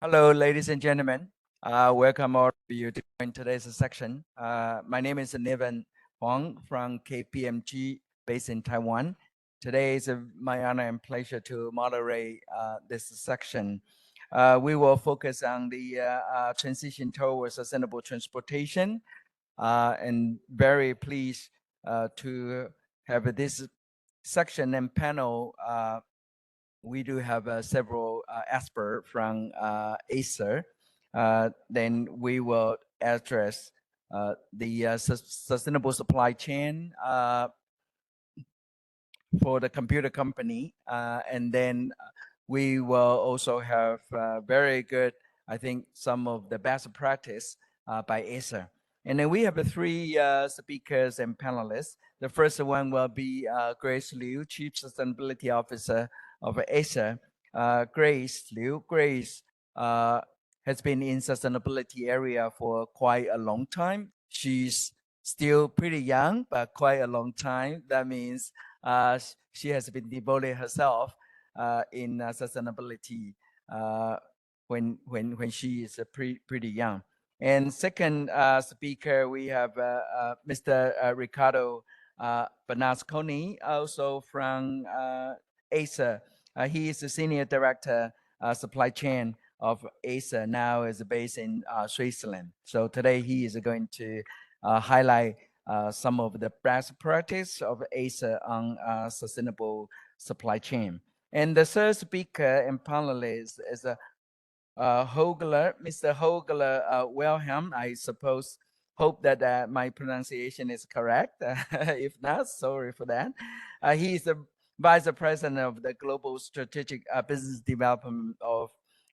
Hello, ladies and gentlemen. Welcome all of you to join today's section. My name is Niven Huang from KPMG based in Taiwan. Today is my honor and pleasure to moderate this section. We will focus on the transition towards sustainable transportation and very pleased to have this section and panel we do have several experts from Acer. Then we will address the sustainable supply chain for the computer company. And then we will also have very good, I think, some of the best practice by Acer. And then we have three speakers and panelists. The first one will be Grace Liu, Chief Sustainability Officer of Acer. Grace Liu. Grace has been in sustainability area for quite a long time. She's still pretty young, but quite a long time. That means she has been devoted herself in sustainability when she is pretty young. And second speaker, we have Mr. Ricardo Bernasconi, also from Acer. He is the Senior Director Supply Chain of Acer, now is based in Switzerland. So today he is going to highlight some of the best practice of Acer on sustainable supply chain. And the third speaker and panelist is Hogler, Mr. Hogler Wilhelm. I suppose, hope that my pronunciation is correct. If not, sorry for that. He is the Vice President of the Global Strategic Business Development of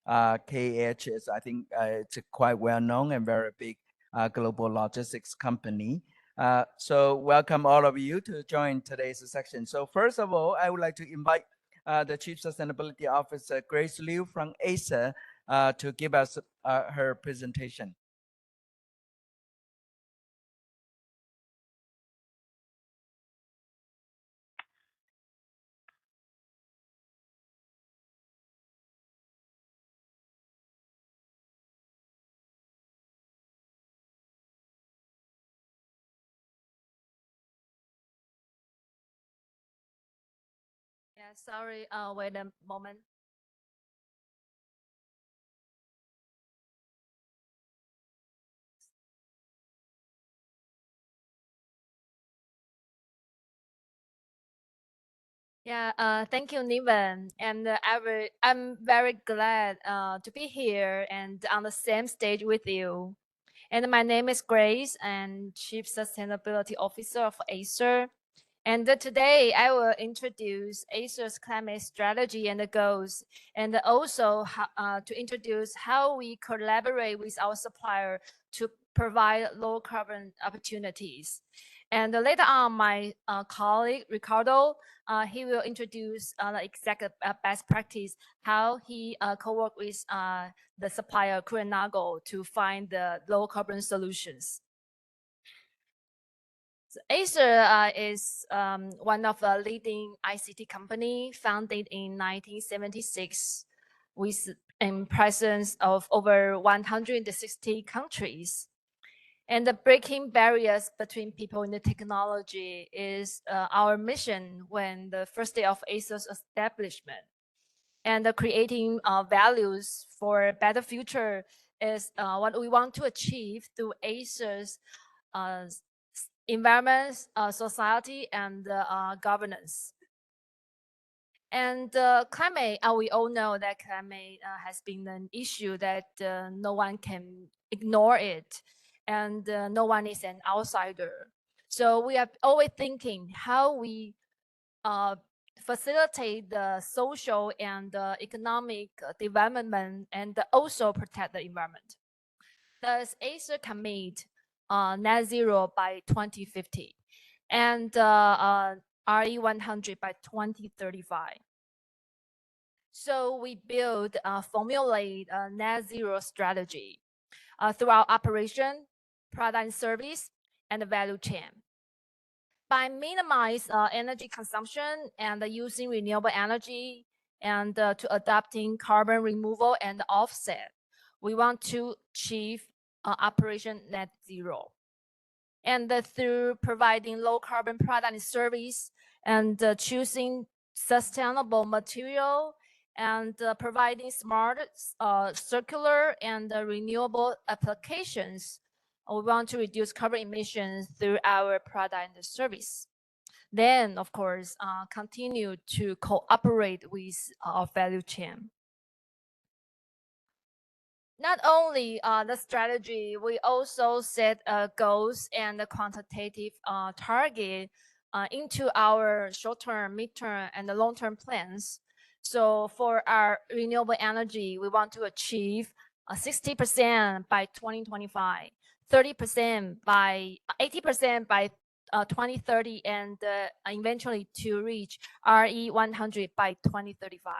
KHS. I think it's a quite well known and very big global logistics company. So welcome all of you to join today's section. So first of all, I would like to invite the Chief Sustainability Officer, Grace Liu from Acer, to give us her presentation. Yeah, sorry. Wait a moment. Yeah, thank you, Niven. And I'm very glad to be here and on the same stage with you. And my name is Grace, and Chief Sustainability Officer of Acer. And today I will introduce Acer's climate strategy and the goals, and also to introduce how we collaborate with our supplier to provide low carbon opportunities. And later on, my colleague Ricardo, he will introduce the exact best practice, how he co-work with the supplier Kuehne+Nagel to find the low carbon solutions. So Acer is one of the leading ICT company founded in 1976 with a presence of over 160 countries. And the breaking barriers between people and the technology is our mission when the first day of Acer's establishment. And creating values for a better future is what we want to achieve through Acer's environment, society, and governance. And climate, we all know that climate has been an issue that no one can ignore it, and no one is an outsider. So we are always thinking how we facilitate the social and economic development and also protect the environment. Thus, Acer commit net zero by 2050 and RE100 by 2035. So we build, formulate a net zero strategy throughout operation, product and service, and the value chain. By minimize energy consumption and using renewable energy and to adopting carbon removal and offset, we want to achieve operation net zero. And through providing low carbon product and service, and choosing sustainable material, and providing smart, circular, and renewable applications, we want to reduce carbon emissions through our product and service. Then, of course, continue to cooperate with our value chain. Not only the strategy, we also set goals and a quantitative target into our short-term, mid-term, and the long-term plans. So for our renewable energy, we want to achieve 60% by 2025, 30% by 80% by 2030, and eventually to reach RE 100 by 2035.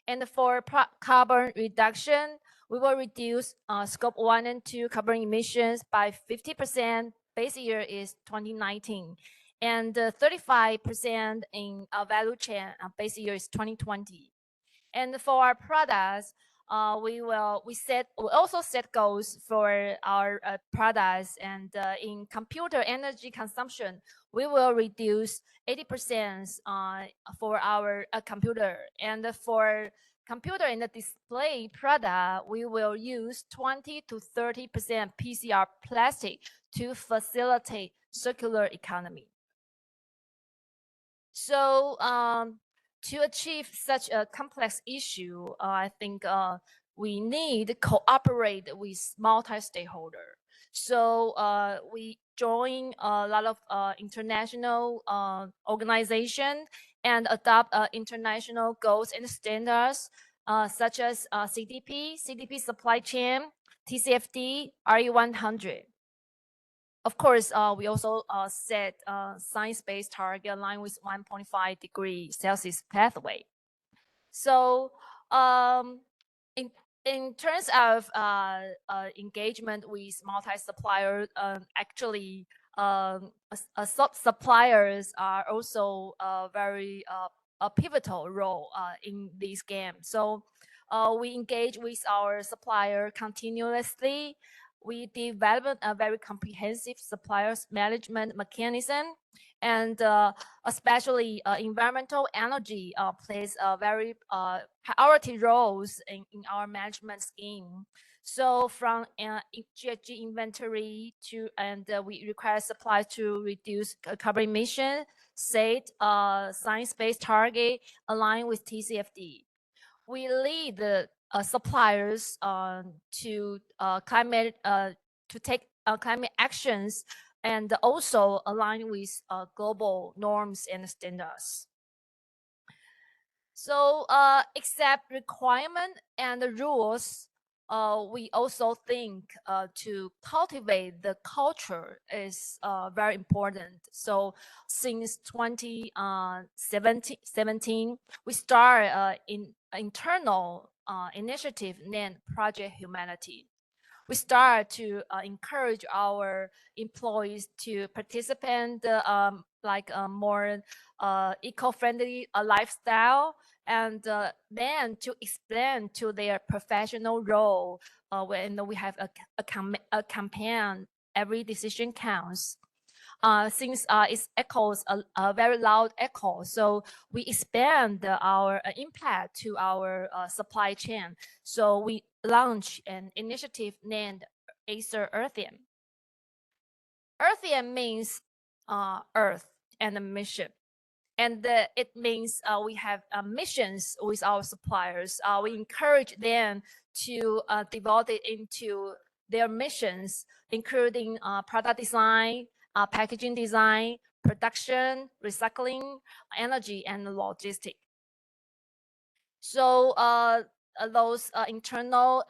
And for carbon reduction, we will reduce scope 1 and 2 carbon emissions by 50%. Base year is 2019, and 35% in value chain. Base year is 2020. And for our products, we also set goals for our products, and in computer energy consumption, we will reduce 80% for our computer. And for computer and the display product, we will use 20 to 30% PCR plastic to facilitate circular economy. So to achieve such a complex issue, I think we need to cooperate with multi-stakeholder. So we join a lot of international organizations and adopt international goals and standards, such as CDP supply chain, TCFD, RE100. Of course, we also set science-based target aligned with 1.5 degree Celsius pathway. So in terms of engagement with multi-suppliers, actually sub-suppliers are also very a pivotal role in this game. So we engage with our supplier continuously. We developed a very comprehensive suppliers management mechanism, and especially environmental energy plays a very priority roles in our management scheme. So from GHG inventory to, and we require suppliers to reduce carbon emission, set science-based target aligned with TCFD. We lead the suppliers to climate to take climate actions, and also align with global norms and standards. So except requirement and the rules, we also think to cultivate the culture is very important. So since 2017, we start in internal initiative named Project Humanity. We start to encourage our employees to participate like a more eco-friendly lifestyle, and then to explain to their professional role when we have a campaign, every decision counts. Since it echoes a very loud echo, so we expand our impact to our supply chain. So we launch an initiative named Acer Earthium. Earthium means Earth and a mission. And it means we have missions with our suppliers. We encourage them to devote it into their missions, including product design, packaging design, production, recycling, energy, and logistics. So those internal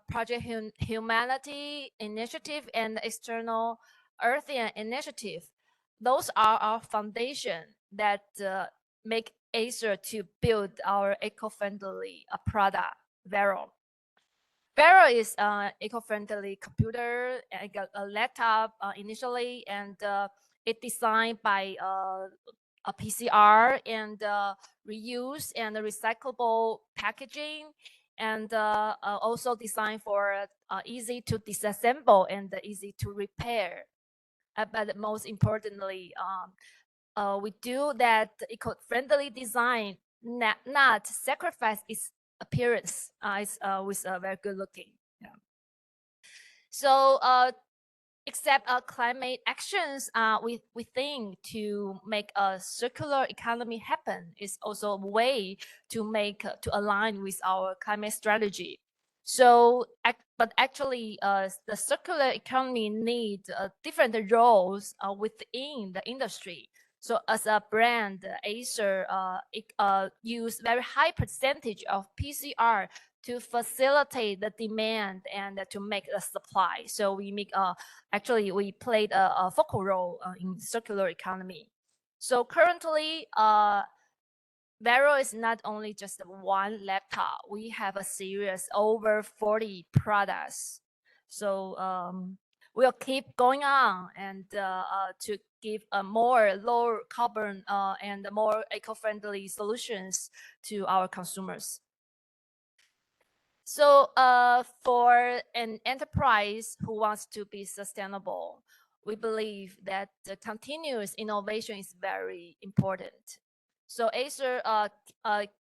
Project Humanity initiative and external Earthium initiative, those are our foundation that make Acer to build our eco-friendly product, Vero. Vero is an eco-friendly computer, a laptop initially, and it designed by a PCR and reuse and recyclable packaging, and also designed for easy to disassemble and easy to repair. But most importantly, we do that eco-friendly design, not sacrifice its appearance. It's with very good looking. Yeah. So except climate actions, we think to make a circular economy happen is also a way to make to align with our climate strategy. So, but actually, the circular economy needs different roles within the industry. So, as a brand, Acer use very high percentage of PCR to facilitate the demand and to make the supply. So we make actually we played a focal role in circular economy. So currently, Vero is not only just one laptop. We have a series over 40 products. So we'll keep going on and to give a more low carbon and more eco-friendly solutions to our consumers. So for an enterprise who wants to be sustainable, we believe that the continuous innovation is very important. So Acer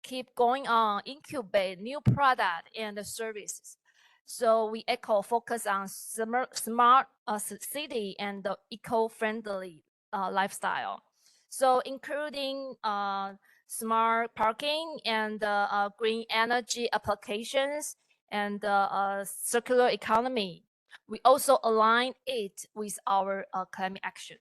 keep going on, incubate new product and services. So we focus on smart city and the eco-friendly lifestyle. So including smart parking and green energy applications and circular economy. We also align it with our climate actions.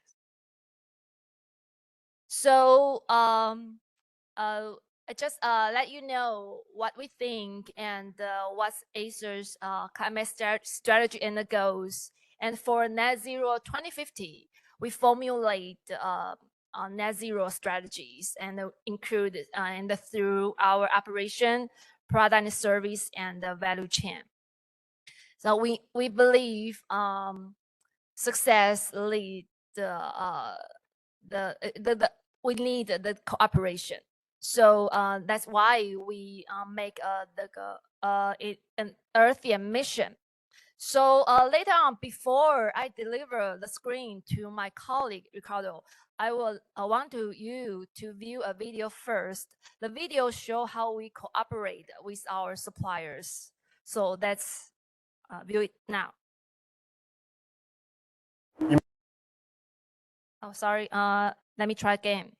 So I just let you know what we think and what's Acer's climate strategy and the goals. And for net zero 2050, we formulate net zero strategies and include and through our operation, product and service, and the value chain. So we believe success lead we need the cooperation. So that's why we make an Earthian mission. So later on, before I deliver the screen to my colleague Ricardo, I want you to view a video first. The video show how we cooperate with our suppliers. So let's view it now. Oh, sorry. Let me try again.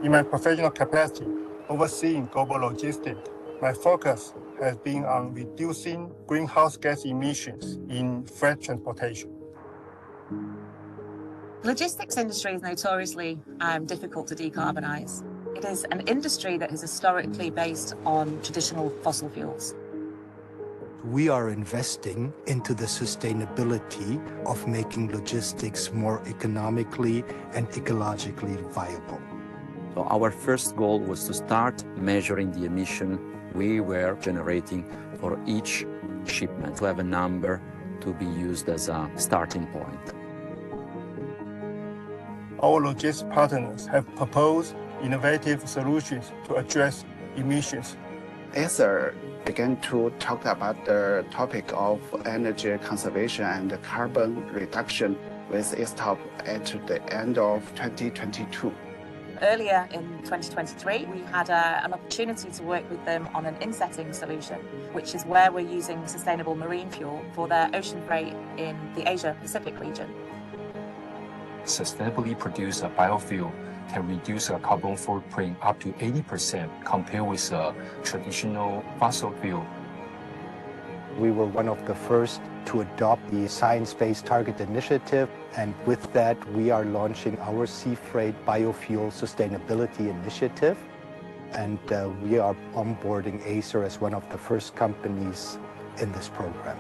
In my professional capacity, overseeing global logistics, my focus has been on reducing greenhouse gas emissions in freight transportation. Logistics industry is notoriously difficult to decarbonize. It is an industry that is historically based on traditional fossil fuels. We are investing into the sustainability of making logistics more economically and ecologically viable. So our first goal was to start measuring the emission we were generating for each shipment, to have a number to be used as a starting point. Our logistics partners have proposed innovative solutions to address emissions. Acer began to talk about the topic of energy conservation and carbon reduction with ESTOP at the end of 2022. Earlier in 2023, we had an opportunity to work with them on an insetting solution, which is where we're using sustainable marine fuel for their ocean freight in the Asia-Pacific region. Sustainably produced biofuel can reduce a carbon footprint up to 80% compared with a traditional fossil fuel. We were one of the first to adopt the Science-Based Target Initiative, and with that, we are launching our Sea Freight Biofuel Sustainability Initiative, and we are onboarding Acer as one of the first companies in this program.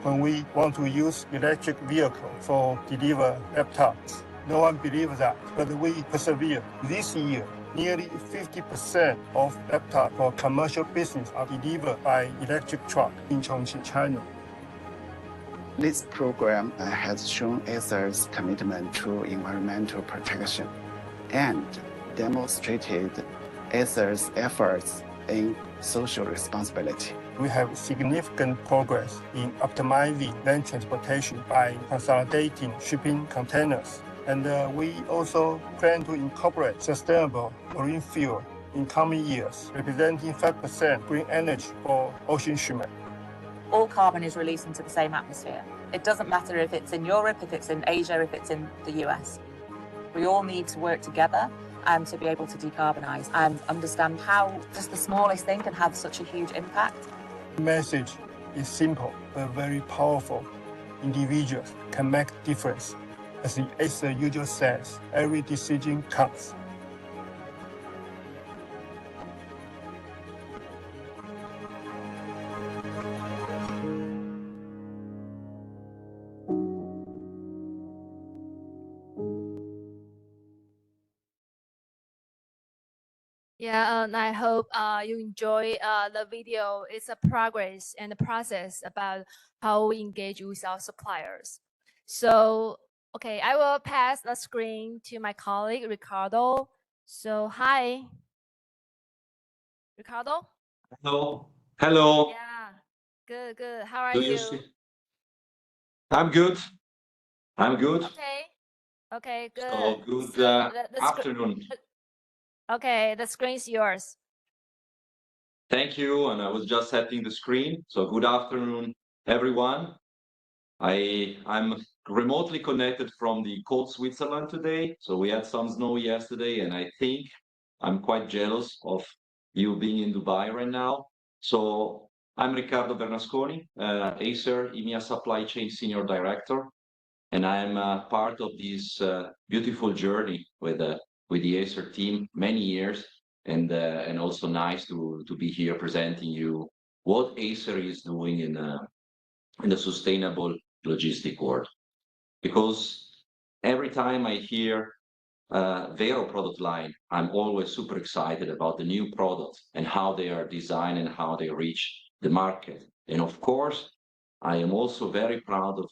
When we want to use electric vehicle for deliver laptops, no one believes that, but we persevere. This year, nearly 50% of laptops for commercial business are delivered by electric truck in Chongqing, China. This program has shown Acer's commitment to environmental protection and demonstrated Acer's efforts in social responsibility. We have significant progress in optimizing land transportation by consolidating shipping containers. And we also plan to incorporate sustainable marine fuel in coming years, representing 5% green energy for ocean shipment. All carbon is released into the same atmosphere. It doesn't matter if it's in Europe, if it's in Asia, if it's in the US. We all need to work together and to be able to decarbonize and understand how just the smallest thing can have such a huge impact. The message is simple but very powerful. Individuals can make a difference. As the Acer usually says, every decision counts. Yeah, and I hope you enjoy the video. It's a progress and the process about how we engage with our suppliers. So, okay, I will pass the screen to my colleague, Ricardo. So, hi. Ricardo? Hello. Hello. Yeah, good, good. How are Do you? you see? I'm good. I'm good. Okay, okay, good. So good So the afternoon. Okay, the screen is yours. Thank you. And I was just setting the screen. So good afternoon, everyone. I'm remotely connected from the cold Switzerland today. So we had some snow yesterday, and I think I'm quite jealous of you being in Dubai right now. So I'm Riccardo Bernasconi, Acer EMEA Supply Chain Senior Director, and I'm part of this beautiful journey with the Acer team many years, and also nice to be here presenting you what Acer is doing in the sustainable logistic world. Because every time I hear Vero product line, I'm always super excited about the new products and how they are designed and how they reach the market. And of course, I am also very proud of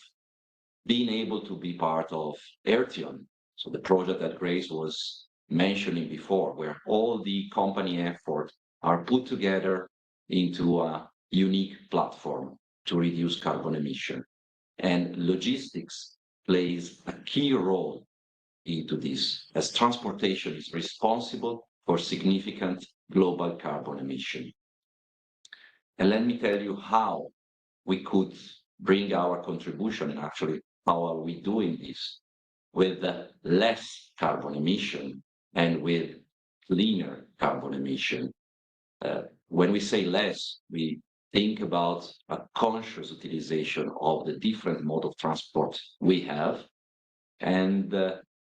being able to be part of Airtion, so the project that Grace was mentioning before, where all the company efforts are put together into a unique platform to reduce carbon emission. And logistics plays a key role into this, as transportation is responsible for significant global carbon emission. And let me tell you how we could bring our contribution, and actually how are we doing this with less carbon emission and with cleaner carbon emission. When we say less, we think about a conscious utilization of the different mode of transport we have. And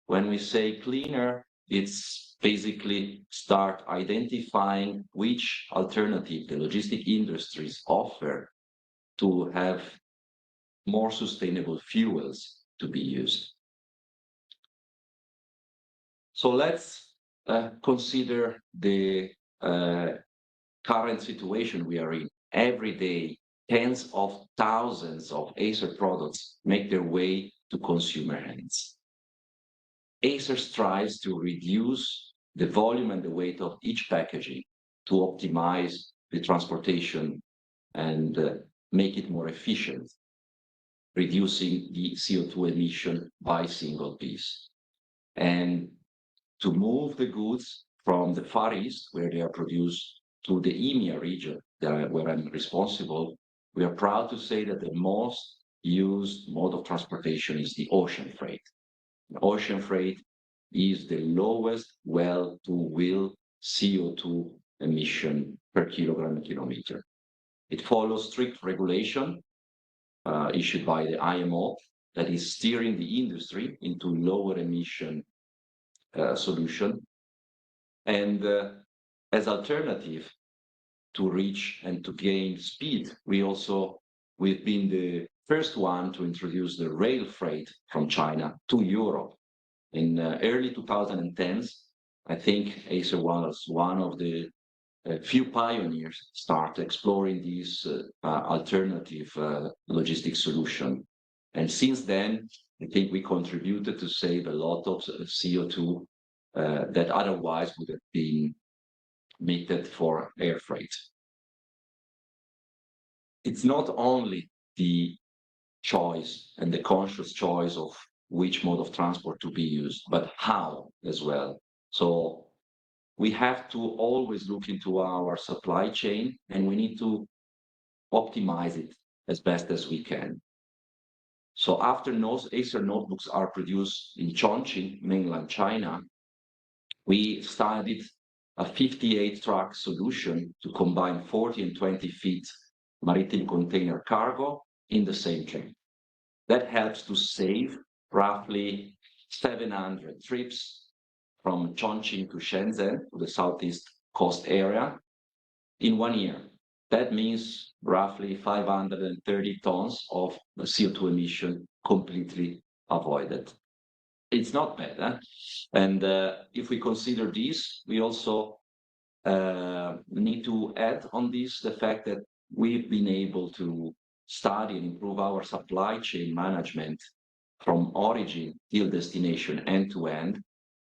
when we say cleaner, it's basically start identifying which alternative the logistic industries offer to have more sustainable fuels to be used. So let's consider the current situation we are in. Every day, tens of thousands of Acer products make their way to consumer hands. Acer strives to reduce the volume and the weight of each packaging to optimize the transportation and make it more efficient, reducing the CO2 emission by single piece. And to move the goods from the Far East, where they are produced, to the EMEA region, where I'm responsible, we are proud to say that the most used mode of transportation is the ocean freight. The ocean freight is the lowest well-to-wheel CO2 emission per kilogram and kilometer. It follows strict regulation issued by the IMO that is steering the industry into lower emission solution. And as alternative to reach and to gain speed, we've been the first one to introduce the rail freight from China to Europe. In early 2010s, I think Acer was one of the few pioneers start exploring this alternative logistic solution. And since then, I think we contributed to save a lot of CO2 that otherwise would have been permitted for air freight. It's not only the choice and the conscious choice of which mode of transport to be used, but how as well. So we have to always look into our supply chain, and we need to optimize it as best as we can. So after Acer notebooks are produced in Chongqing, mainland China, we started a 58-truck solution to combine 40 and 20 feet maritime container cargo in the same train. That helps to save roughly 700 trips from Chongqing to Shenzhen, to the southeast coast area, in 1 year. That means roughly 530 tons of CO2 emission completely avoided. It's not bad, huh? And if we consider this, we also need to add on this the fact that we've been able to study and improve our supply chain management from origin till destination end to end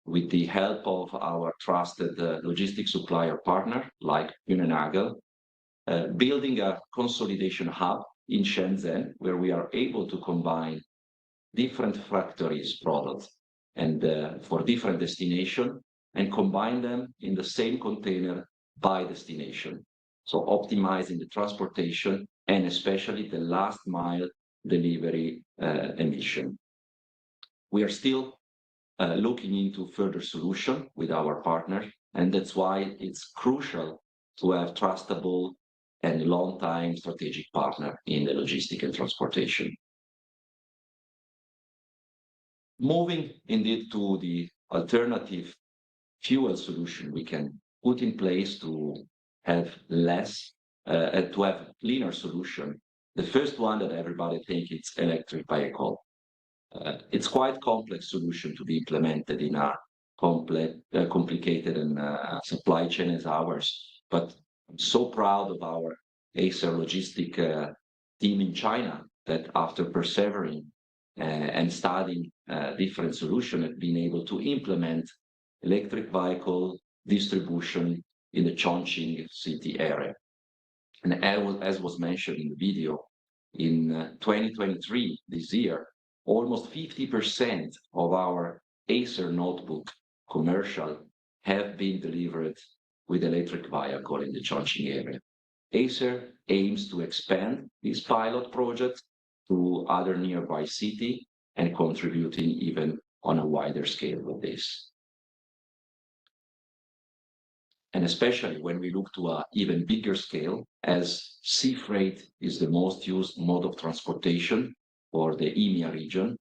with the help of our trusted logistics supplier partner like Kühne+Nagel, building a consolidation hub in Shenzhen where we are able to combine different factories products and for different destination and combine them in the same container by destination. So optimizing the transportation and especially the last mile delivery emission. We are still looking into further solution with our partner, and that's why it's crucial to have trustable and long-time strategic partner in the logistics and transportation. Moving indeed to the alternative fuel solution we can put in place to have less, to have a cleaner solution. The first one that everybody thinks it's electric vehicle. It's quite complex solution to be implemented in a complicated and supply chain as ours. But I'm so proud of our Acer logistic team in China that after persevering and studying different solutions, have been able to implement electric vehicle distribution in the Chongqing city area. And as was mentioned in the video, in 2023, this year, almost 50% of our Acer notebook commercial have been delivered with electric vehicle in the Chongqing area. Acer aims to expand this pilot project to other nearby cities and contributing even on a wider scale with this. And especially when we look to an even bigger scale, as sea freight is the most used mode of transportation for the EMEA region,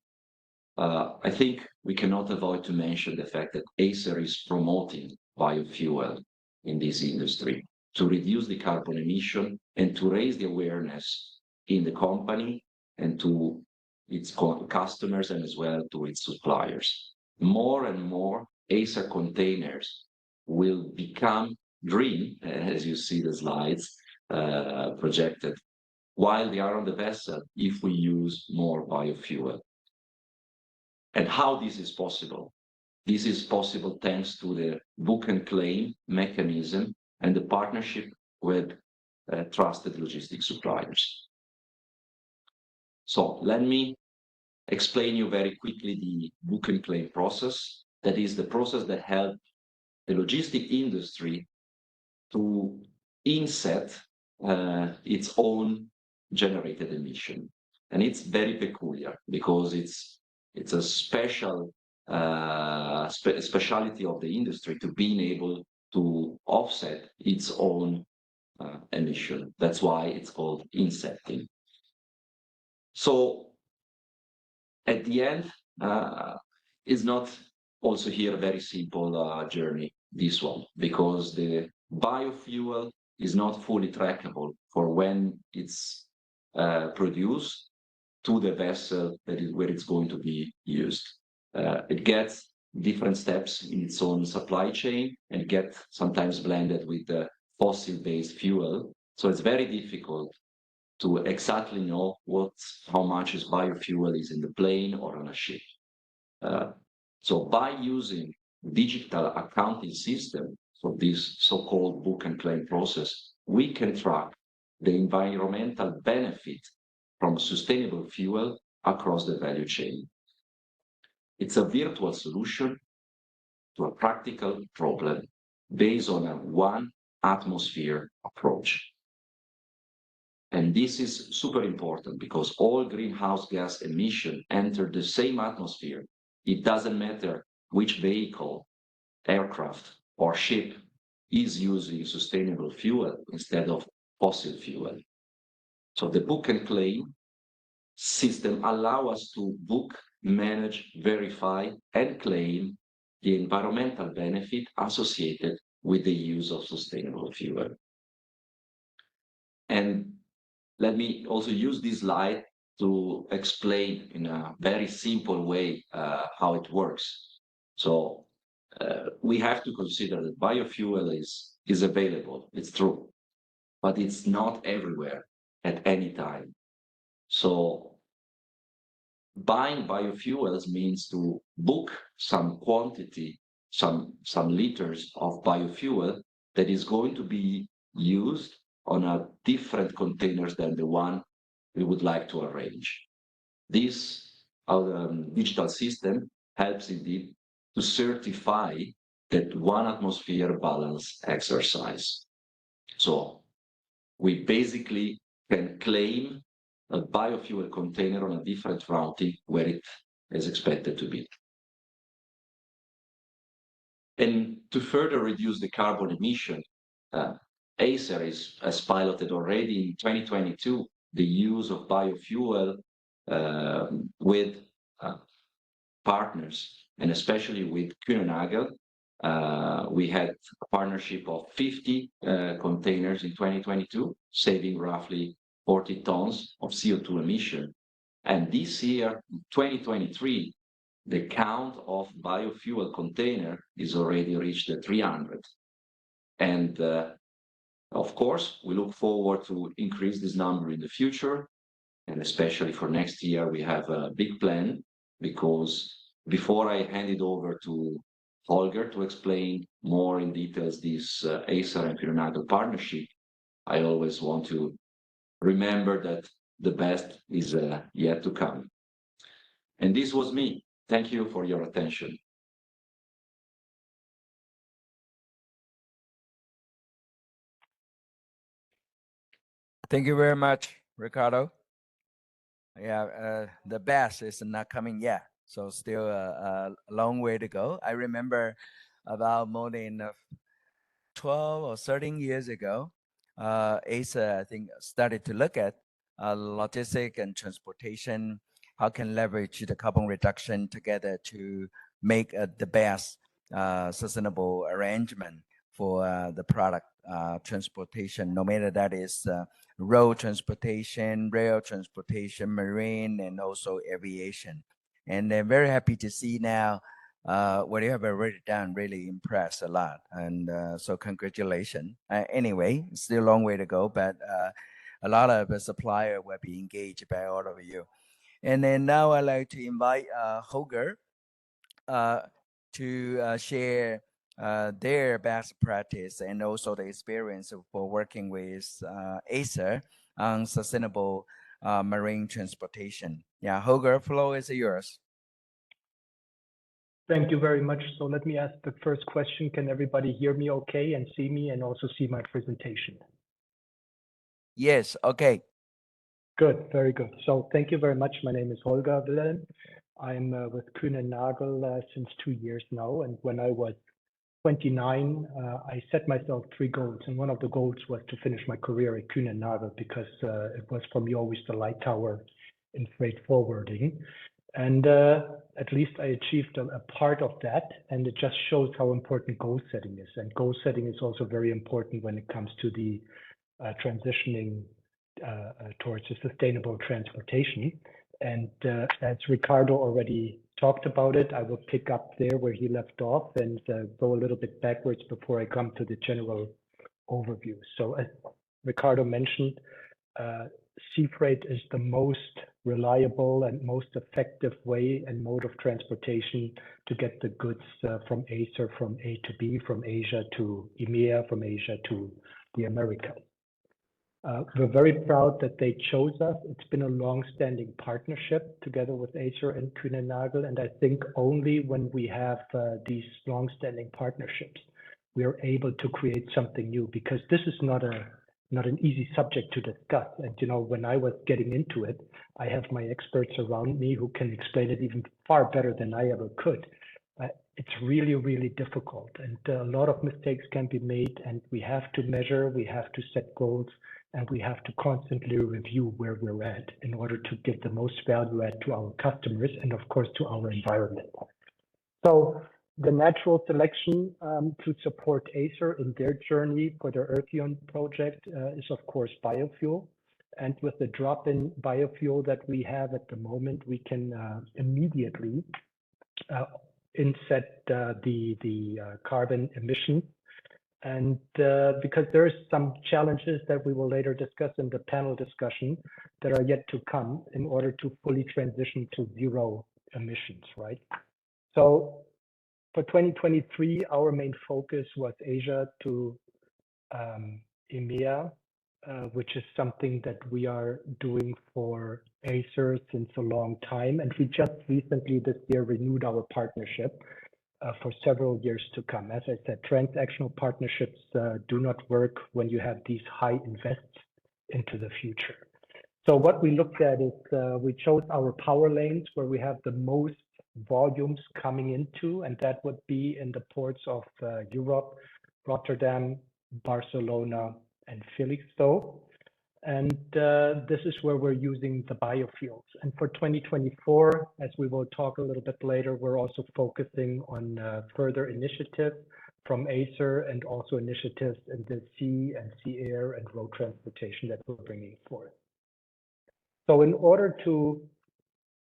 I think we cannot avoid to mention the fact that Acer is promoting biofuel in this industry to reduce the carbon emission and to raise the awareness in the company and to its customers and as well to its suppliers. More and more Acer containers will become green, as you see the slides projected, while they are on the vessel if we use more biofuel. And how this is possible? This is possible thanks to the book and claim mechanism and the partnership with trusted logistics suppliers. So let me explain you very quickly the book and claim process. That is the process that helps the logistic industry to inset its own generated emission. And it's very peculiar because it's a special speciality of the industry to being able to offset its own emission. That's why it's called insetting. So at the end, is not also here a very simple journey, this one, because the biofuel is not fully trackable for when it's produced to the vessel that is where it's going to be used. It gets different steps in its own supply chain and gets sometimes blended with the fossil-based fuel. So it's very difficult to exactly know how much is biofuel is in the plane or on a ship. So by using digital accounting system, for this so-called book and claim process, we can track the environmental benefit from sustainable fuel across the value chain. It's a virtual solution to a practical problem based on a one atmosphere approach. And this is super important because all greenhouse gas emissions enter the same atmosphere. It doesn't matter which vehicle, aircraft, or ship is using sustainable fuel instead of fossil fuel. So the book and claim system allows us to book, manage, verify, and claim the environmental benefit associated with the use of sustainable fuel. And let me also use this slide to explain in a very simple way how it works. So we have to consider that biofuel is available, it's true, but it's not everywhere at any time. So buying biofuels means to book some quantity, some liters of biofuel that is going to be used on a different containers than the one we would like to arrange. This digital system helps indeed to certify that one atmosphere balance exercise. So we basically can claim a biofuel container on a different routing where it is expected to be. And to further reduce the carbon emission, Acer has piloted already in 2022 the use of biofuel with partners, and especially with Kühne+Nagel. We had a partnership of 50 containers in 2022, saving roughly 40 tons of CO2 emission. And this year, 2023, the count of biofuel container is already reached 300. And of course, we look forward to increase this number in the future. And especially for next year, we have a big plan, because before I hand it over to Holger to explain more in details this Acer and Kühne+Nagel partnership, I always want to remember that the best is yet to come. And this was me. Thank you for your attention. Thank you very much, Ricardo. Yeah, the best is not coming yet, so still a long way to go. I remember about more than 12 or 13 years ago, Acer, I think, started to look at logistic and transportation, how can leverage the carbon reduction together to make the best sustainable arrangement for the product transportation, no matter that is road transportation, rail transportation, marine, and also aviation. And I'm very happy to see now what you have already done really impressed a lot. And so congratulations. Anyway, still a long way to go, but a lot of the supplier will be engaged by all of you. And then now I'd like to invite Holger to share their best practice and also the experience for working with Acer on sustainable marine transportation. Yeah, Holger, floor is yours. Thank you very much. So let me ask the first question. Can everybody hear me okay and see me and also see my presentation? Yes, okay. Good, very good. So thank you very much. My name is Holger Wilhelm. I'm with Kühne+Nagel since 2 years now. And when I was 29, I set myself 3 goals. And one of the goals was to finish my career at Kühne+Nagel, because it was for me always the light tower in freight forwarding. And at least I achieved a part of that. And it just shows how important goal setting is. And goal setting is also very important when it comes to the transitioning towards a sustainable transportation. And as Ricardo already talked about it, I will pick up there where he left off and go a little bit backwards before I come to the general overview. So as Ricardo mentioned, sea freight is the most reliable and most effective way and mode of transportation to get the goods from Acer from A to B, from Asia to EMEA, from Asia to the Americas. We're very proud that they chose us. It's been a long-standing partnership together with Acer and Kühne+Nagel, and I think only when we have these long-standing partnerships, we are able to create something new, because this is not an easy subject to discuss. And you know, when I was getting into it, I have my experts around me who can explain it even far better than I ever could. It's really, really difficult, and a lot of mistakes can be made, and we have to measure, we have to set goals, and we have to constantly review where we're at in order to give the most value add to our customers and of course to our environment. So the natural selection to support Acer in their journey for their Earthion project is of course biofuel. And with the drop-in biofuel that we have at the moment, we can immediately inset the carbon emission. And because there's some challenges that we will later discuss in the panel discussion that are yet to come in order to fully transition to zero emissions, right? So for 2023, our main focus was Asia to EMEA, which is something that we are doing for Acer since a long time. And we just recently this year renewed our partnership for several years to come. As I said, transactional partnerships do not work when you have these high invests into the future. So what we looked at is we chose our power lanes where we have the most volumes coming into, and that would be in the ports of Europe, Rotterdam, Barcelona, and Felixstowe. And this is where we're using the biofuels. And for 2024, as we will talk a little bit later, we're also focusing on further initiatives from Acer and also initiatives in the sea and sea air and road transportation that we're bringing forth. So in order to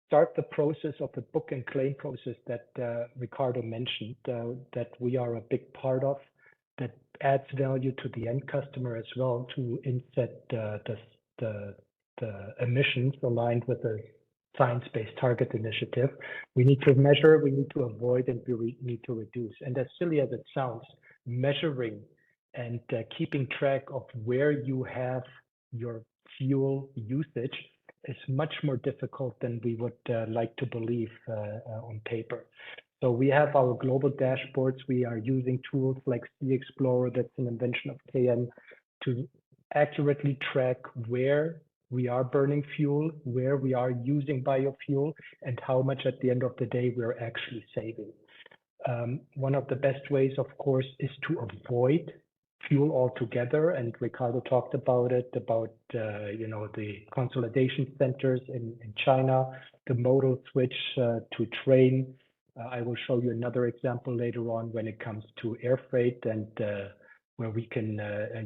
start the process of the book and claim process that Ricardo mentioned, that we are a big part of, that adds value to the end customer as well to inset the emissions aligned with the Science-Based Target Initiative. We need to measure, we need to avoid, and we need to reduce. And as silly as it sounds, measuring and keeping track of where you have your fuel usage is much more difficult than we would like to believe on paper. So we have our global dashboards. We are using tools like Sea Explorer, that's an invention of KN, to accurately track where we are burning fuel, where we are using biofuel, and how much at the end of the day we're actually saving. One of the best ways, of course, is to avoid fuel altogether, and Ricardo talked about it, about the consolidation centers in China, the modal switch to train. I will show you another example later on when it comes to air freight and where we can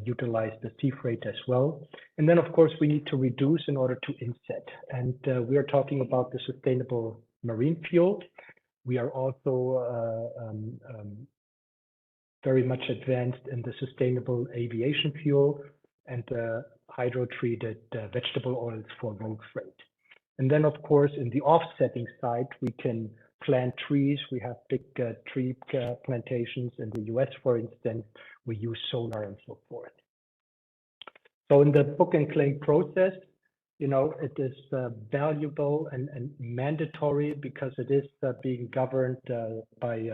utilize the sea freight as well. And then, of course, we need to reduce in order to inset. And we are talking about the sustainable marine fuel. We are also very much advanced in the sustainable aviation fuel and hydro-treated vegetable oils for road freight. And then, of course, in the offsetting side, we can plant trees. We have big tree plantations in the US, for instance. We use solar and so forth. So in the book and claim process, it is valuable and mandatory because it is being governed by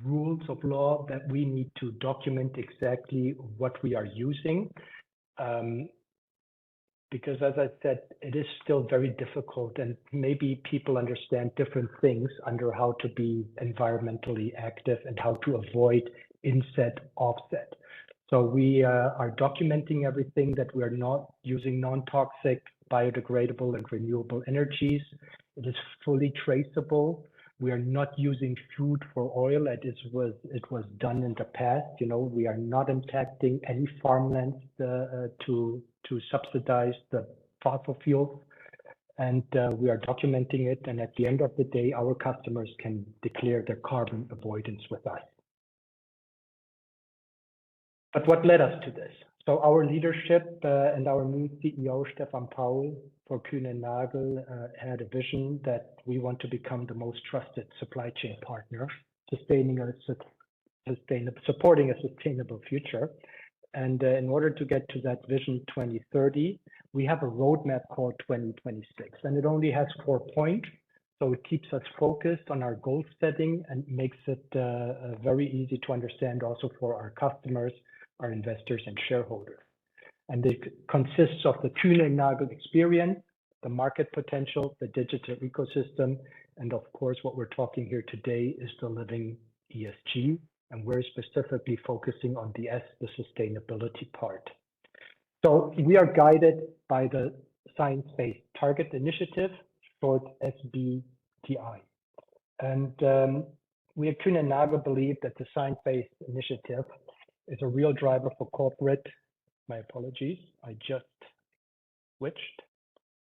rules of law that we need to document exactly what we are using. Because as I said, it is still very difficult, and maybe people understand different things under how to be environmentally active and how to avoid inset offset. So we are documenting everything, that we are not using non-toxic, biodegradable and renewable energies. It is fully traceable. We are not using food for oil as it was done in the past. We are not impacting any farmlands to subsidize the fossil fuels, and we are documenting it. And at the end of the day, our customers can declare their carbon avoidance with us. But what led us to this? So our leadership and our new CEO, Stefan Paul, for Kühne + Nagel had a vision that we want to become the most trusted supply chain partner, supporting a sustainable future. And in order to get to that vision 2030, we have a roadmap called 2026, and it only has 4 points. So it keeps us focused on our goal setting and makes it very easy to understand also for our customers, our investors and shareholders. And it consists of the Kühne + Nagel experience, the market potential, the digital ecosystem, and of course, what we're talking here today is the living ESG. And we're specifically focusing on the S, the sustainability part. So we are guided by the Science Based Target Initiative, short SBTI. And we at Kühne + Nagel believe that the Science Based Initiative is a real driver for corporate. My apologies, I just switched.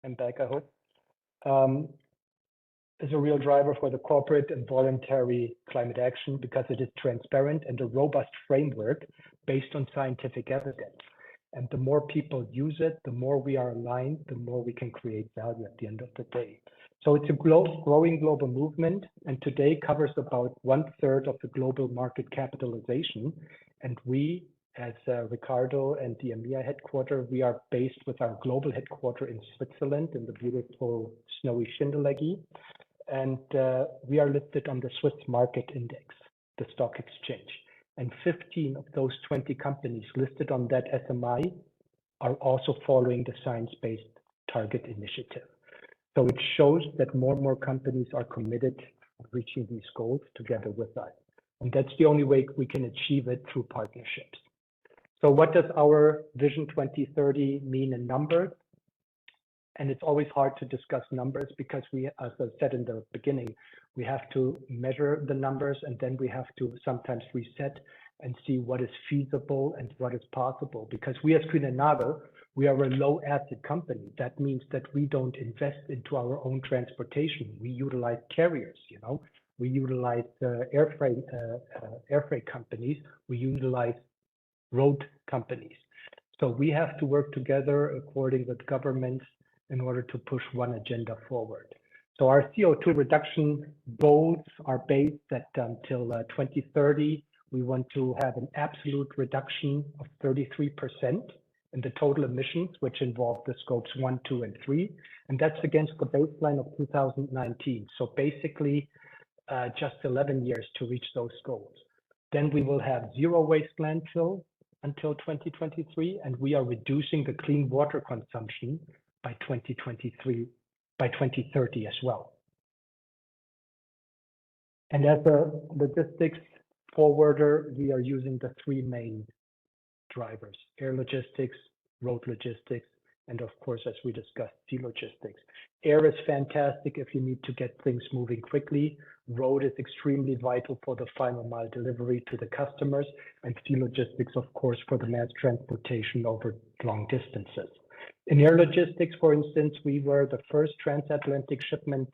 I'm back, I hope. Is a real driver for the corporate and voluntary climate action because it is transparent and a robust framework based on scientific evidence. And the more people use it, the more we are aligned, the more we can create value at the end of the day. So it's a growing global movement, and today covers about 1/3 of the global market capitalization. And we, as Ricardo and the EMEA headquarters, we are based with our global headquarters in Switzerland in the beautiful snowy Schindellegi. And we are listed on the Swiss Market Index, the stock exchange. And 15 of those 20 companies listed on that SMI are also following the Science Based Target Initiative. So it shows that more and more companies are committed to reaching these goals together with us. And that's the only way we can achieve it, through partnerships. So what does our Vision 2030 mean in numbers? And it's always hard to discuss numbers because we, as I said in the beginning, we have to measure the numbers and then we have to sometimes reset and see what is feasible and what is possible. Because we as Kühne + Nagel, we are a low asset company. That means that we don't invest into our own transportation. We utilize carriers, we utilize air freight companies, we utilize road companies. So we have to work together according with governments in order to push one agenda forward. So our CO2 reduction goals are based that until 2030, we want to have an absolute reduction of 33% in the total emissions, which involve the scopes 1, 2, and 3. And that's against the baseline of 2019. So basically, just 11 years to reach those goals. Then we will have zero waste landfill until 2023, and we are reducing the clean water consumption by 2030 as well. And as a logistics forwarder, we are using the 3 main drivers: air logistics, road logistics, and of course, as we discussed, sea logistics. Air is fantastic if you need to get things moving quickly. Road is extremely vital for the final mile delivery to the customers, and sea logistics, of course, for the mass transportation over long distances. In air logistics, for instance, we were the first transatlantic shipment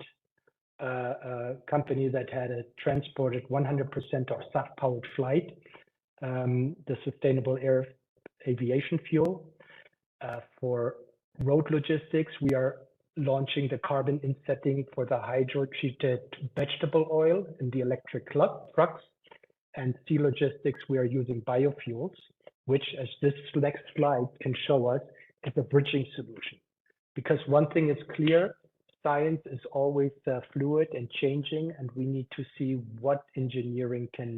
company that had transported 100% of SAF-powered flight, the sustainable aviation fuel. For road logistics, we are launching the carbon insetting for the hydrotreated vegetable oil in the electric trucks. And sea logistics, we are using biofuels, which, as this next slide can show us, is a bridging solution. Because one thing is clear, science is always fluid and changing, and we need to see what engineering can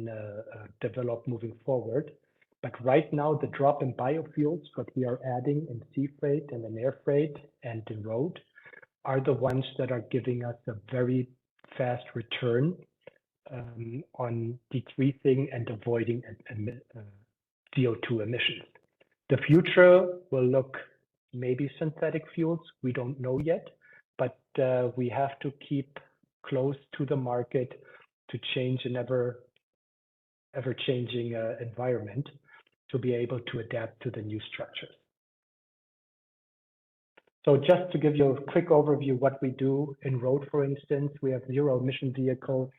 develop moving forward. But right now, the drop in biofuels, what we are adding in sea freight and in air freight and in road, are the ones that are giving us a very fast return on decreasing and avoiding CO2 emissions. The future will look maybe synthetic fuels. We don't know yet, but we have to keep close to the market to change an ever-changing environment to be able to adapt to the new structures. So just to give you a quick overview what we do in road, for instance, we have zero emission vehicles,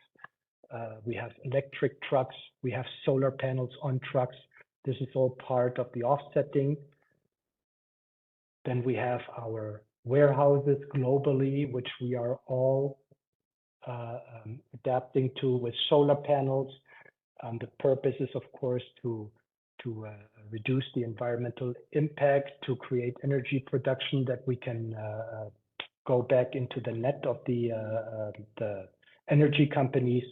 we have electric trucks, we have solar panels on trucks. This is all part of the offsetting. Then we have our warehouses globally, which we are all adapting to with solar panels. The purpose is, of course, to reduce the environmental impact, to create energy production that we can go back into the net of the energy companies.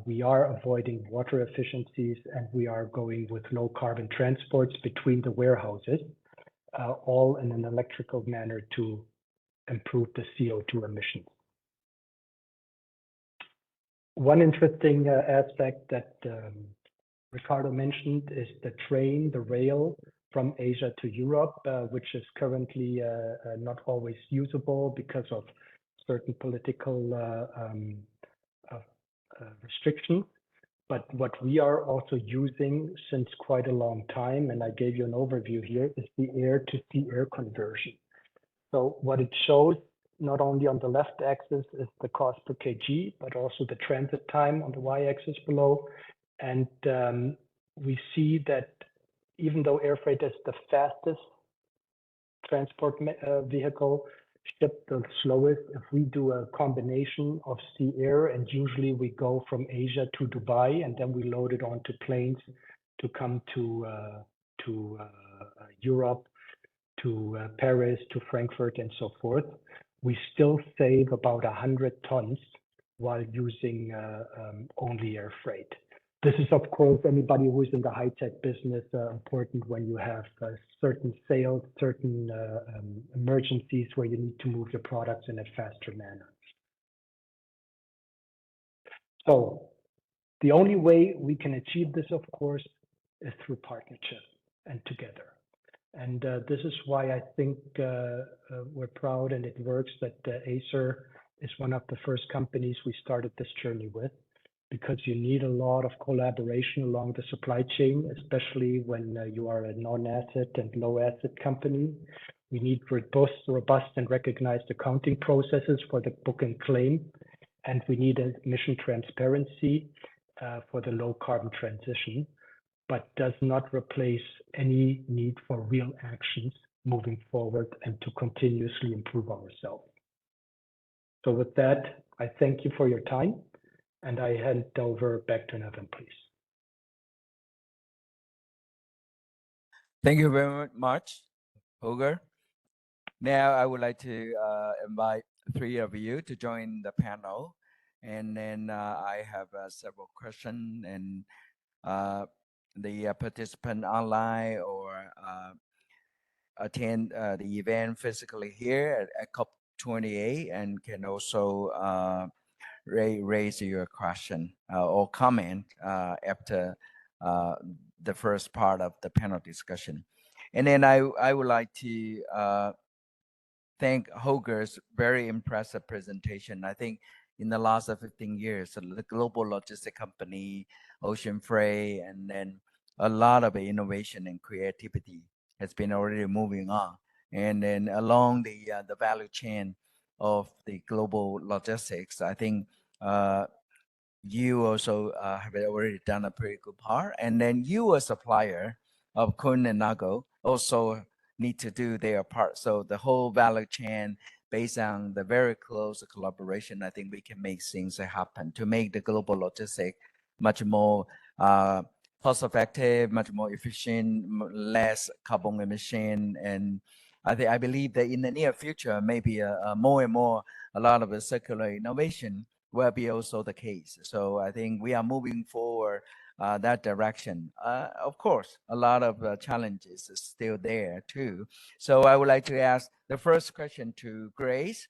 We are avoiding water efficiencies, and we are going with low carbon transports between the warehouses, all in an electrical manner to improve the CO2 emissions. One interesting aspect that Ricardo mentioned is the train, the rail from Asia to Europe, which is currently not always usable because of certain political restrictions. But what we are also using since quite a long time, and I gave you an overview here, is the air-to-sea air conversion. So what it shows, not only on the left axis is the cost per kg, but also the transit time on the y-axis below. And we see that even though air freight is the fastest transport vehicle, shipped the slowest, if we do a combination of sea air, and usually we go from Asia to Dubai, and then we load it onto planes to come to Europe, to Paris, to Frankfurt, and so forth, we still save about 100 tons while using only air freight. This is, of course, anybody who's in the high-tech business, important when you have certain sales, certain emergencies where you need to move your products in a faster manner. So the only way we can achieve this, of course, is through partnership and together. And this is why I think we're proud, and it works, that Acer is one of the first companies we started this journey with, because you need a lot of collaboration along the supply chain, especially when you are a non-asset and low-asset company. We need robust and recognized accounting processes for the book and claim, and we need emission transparency for the low-carbon transition, but does not replace any need for real actions moving forward and to continuously improve ourselves. So with that, I thank you for your time, and I hand over back to Neven, please. Thank you very much, Holger. Now I would like to invite three of you to join the panel, and then I have several questions, and the participant online or attend the event physically here at COP28 and can also raise your question or comment after the first part of the panel discussion. And then I would like to thank Holger's very impressive presentation. I think in the last 15 years, the global logistics company, Ocean Freight, and then a lot of innovation and creativity has been already moving on. And then along the value chain of the global logistics, I think you also have already done a pretty good part. And then you, a supplier of Kuehne + Nagel, also need to do their part. So the whole value chain, based on the very close collaboration, I think we can make things happen to make the global logistics much more cost-effective, much more efficient, less carbon emission. And I believe that in the near future, maybe more and more, a lot of the circular innovation will be also the case. So I think we are moving forward that direction. Of course, a lot of challenges is still there too. So I would like to ask the first question to Grace.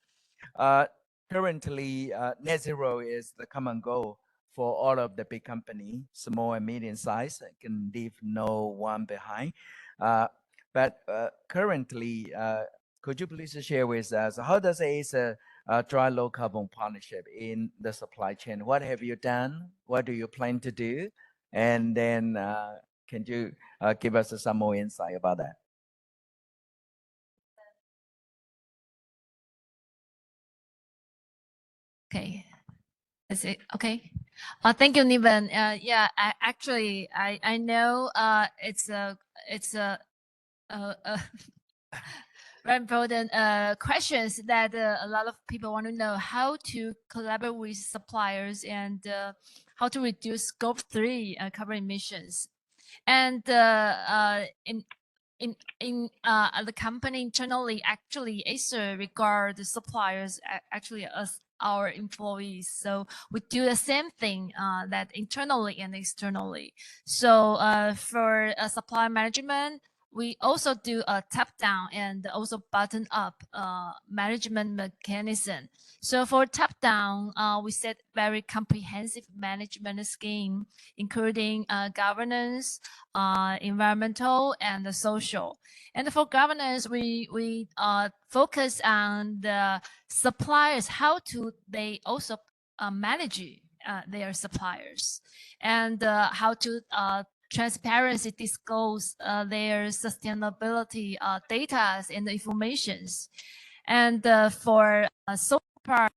Currently, net zero is the common goal for all of the big companies, small and medium size, can leave no one behind. But currently, could you please share with us, how does Acer drive low carbon partnership in the supply chain? What have you done? What do you plan to do? And then can you give us some more insight about that? Okay, is it okay? Thank you, Niven. Yeah, I know it's a very important questions that a lot of people want to know how to collaborate with suppliers and how to reduce scope 3 carbon emissions. And in the company internally, actually Acer regard the suppliers actually as our employees. So we do the same thing that internally and externally. So for supply management, we also do a top-down and also bottom-up management mechanism. So for top-down, we set very comprehensive management scheme, including governance, environmental, and social. And for governance, we focus on the suppliers, how to they also manage their suppliers, and how to transparency disclose their sustainability data and informations. And for social part,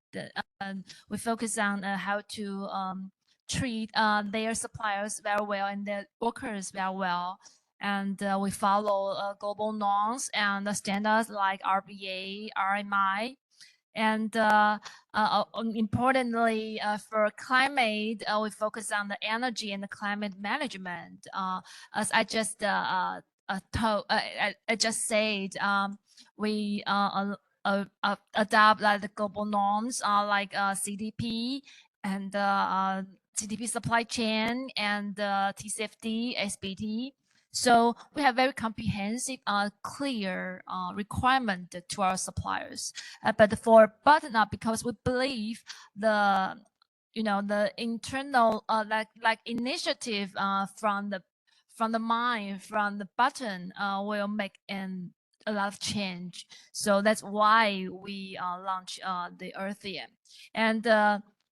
we focus on how to treat their suppliers very well and their workers very well. And we follow global norms and standards like RBA, RMI. And importantly, for climate, we focus on the energy and the climate management. As I just said, we adopt the global norms like CDP and CDP supply chain and TCFD, SBT. So we have very comprehensive, clear requirement to our suppliers. But for button up, because we believe the the internal like initiative from the mind, from the button will make a lot of change. So that's why we launch the Earthium. And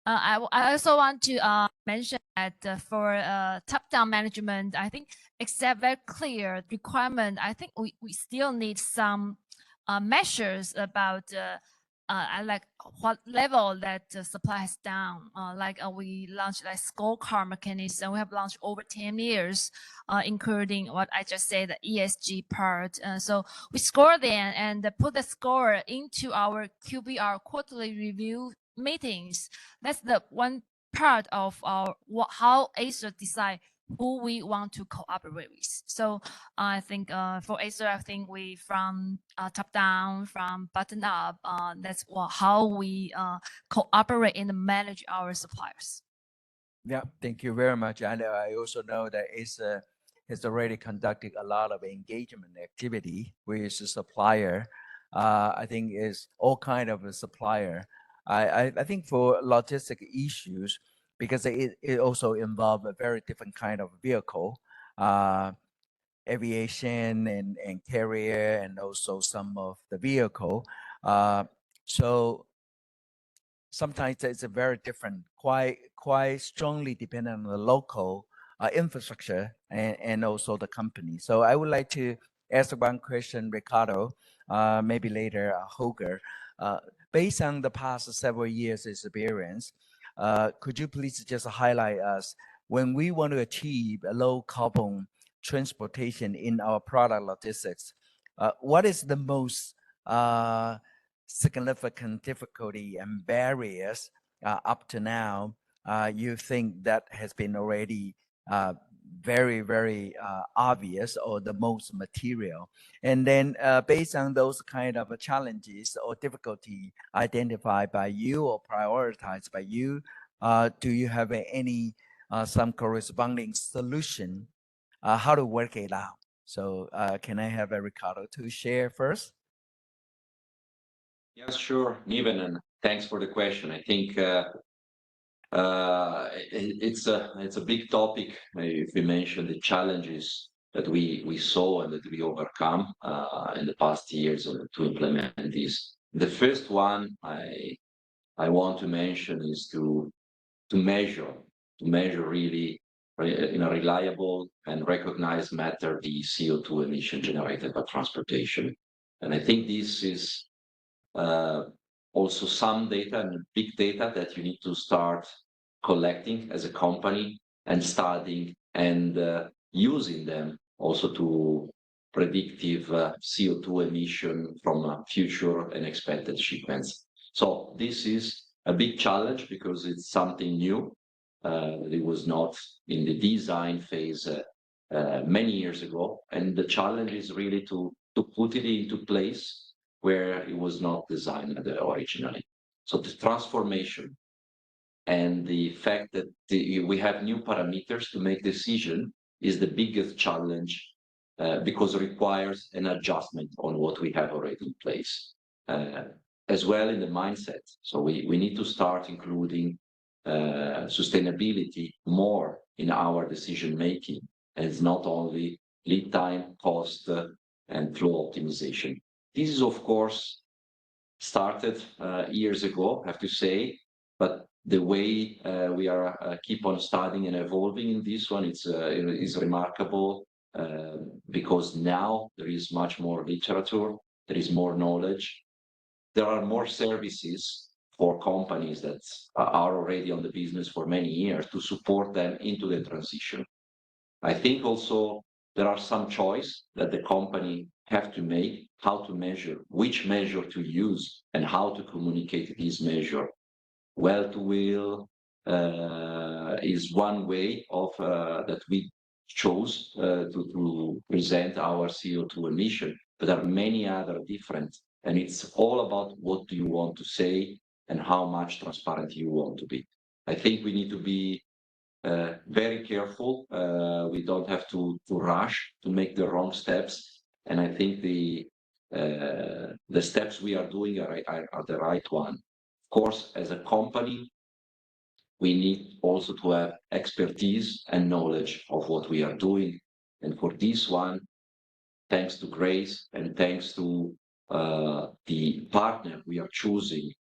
I also want to mention that for top-down management, I think except very clear requirement, I think we still need some measures about like what level that supply has down. Like we launched like scorecard mechanism. We have launched over 10 years, including what I just said, the ESG part. So we score them and put the score into our QBR quarterly review meetings. That's the one part of our how Acer decide who we want to cooperate with. So I think for Acer, I think we from top down, from bottom up, that's how we cooperate and manage our suppliers. Yeah, thank you very much. And I also know that Acer has already conducted a lot of engagement activity with the supplier. I think is all kind of a supplier. I think for logistic issues, because it also involves a very different kind of vehicle, aviation and carrier, and also some of the vehicle. So sometimes it's a very different, quite strongly dependent on the local infrastructure and also the company. So I would like to ask one question, Ricardo, maybe later, Holger. Based on the past several years' experience, could you please just highlight us when we want to achieve a low carbon transportation in our product logistics, what is the most significant difficulty and barriers up to now you think that has been already very obvious or the most material? And then based on those kind of challenges or difficulty identified by you or prioritized by you, do you have any some corresponding solution how to work it out? So can I have Ricardo to share first? Yes, sure, Niven, and thanks for the question. I think it's a big topic. If we mention the challenges that we saw and that we overcome in the past years to implement this. The first one I want to mention is to measure really in a reliable and recognized matter the CO2 emission generated by transportation. And I think this is also some data and big data that you need to start collecting as a company and studying and using them also to predictive CO2 emission from future and expected shipments. So this is a big challenge because it's something new. It was not in the design phase many years ago. And the challenge is really to put it into place where it was not designed originally. So the transformation and the fact that we have new parameters to make decision is the biggest challenge because it requires an adjustment on what we have already in place. As well in the mindset. So we need to start including sustainability more in our decision making. And it's not only lead time, cost, and flow optimization. This is, of course, started years ago, I have to say, but the way we are keep on studying and evolving in this one, is remarkable because now there is much more literature, there is more knowledge, there are more services for companies that are already on the business for many years to support them into the transition. I think also there are some choice that the company have to make, how to measure, which measure to use, and how to communicate this measure. Well to will is one way of that we chose to present our CO2 emission, but there are many other different, and it's all about what do you want to say and how much transparent you want to be. I think we need to be very careful. We don't have to rush to make the wrong steps. And I think the steps we are doing are the right one. Of course, as a company, we need also to have expertise and knowledge of what we are doing. And for this one, thanks to Grace and thanks to the partner we are choosing,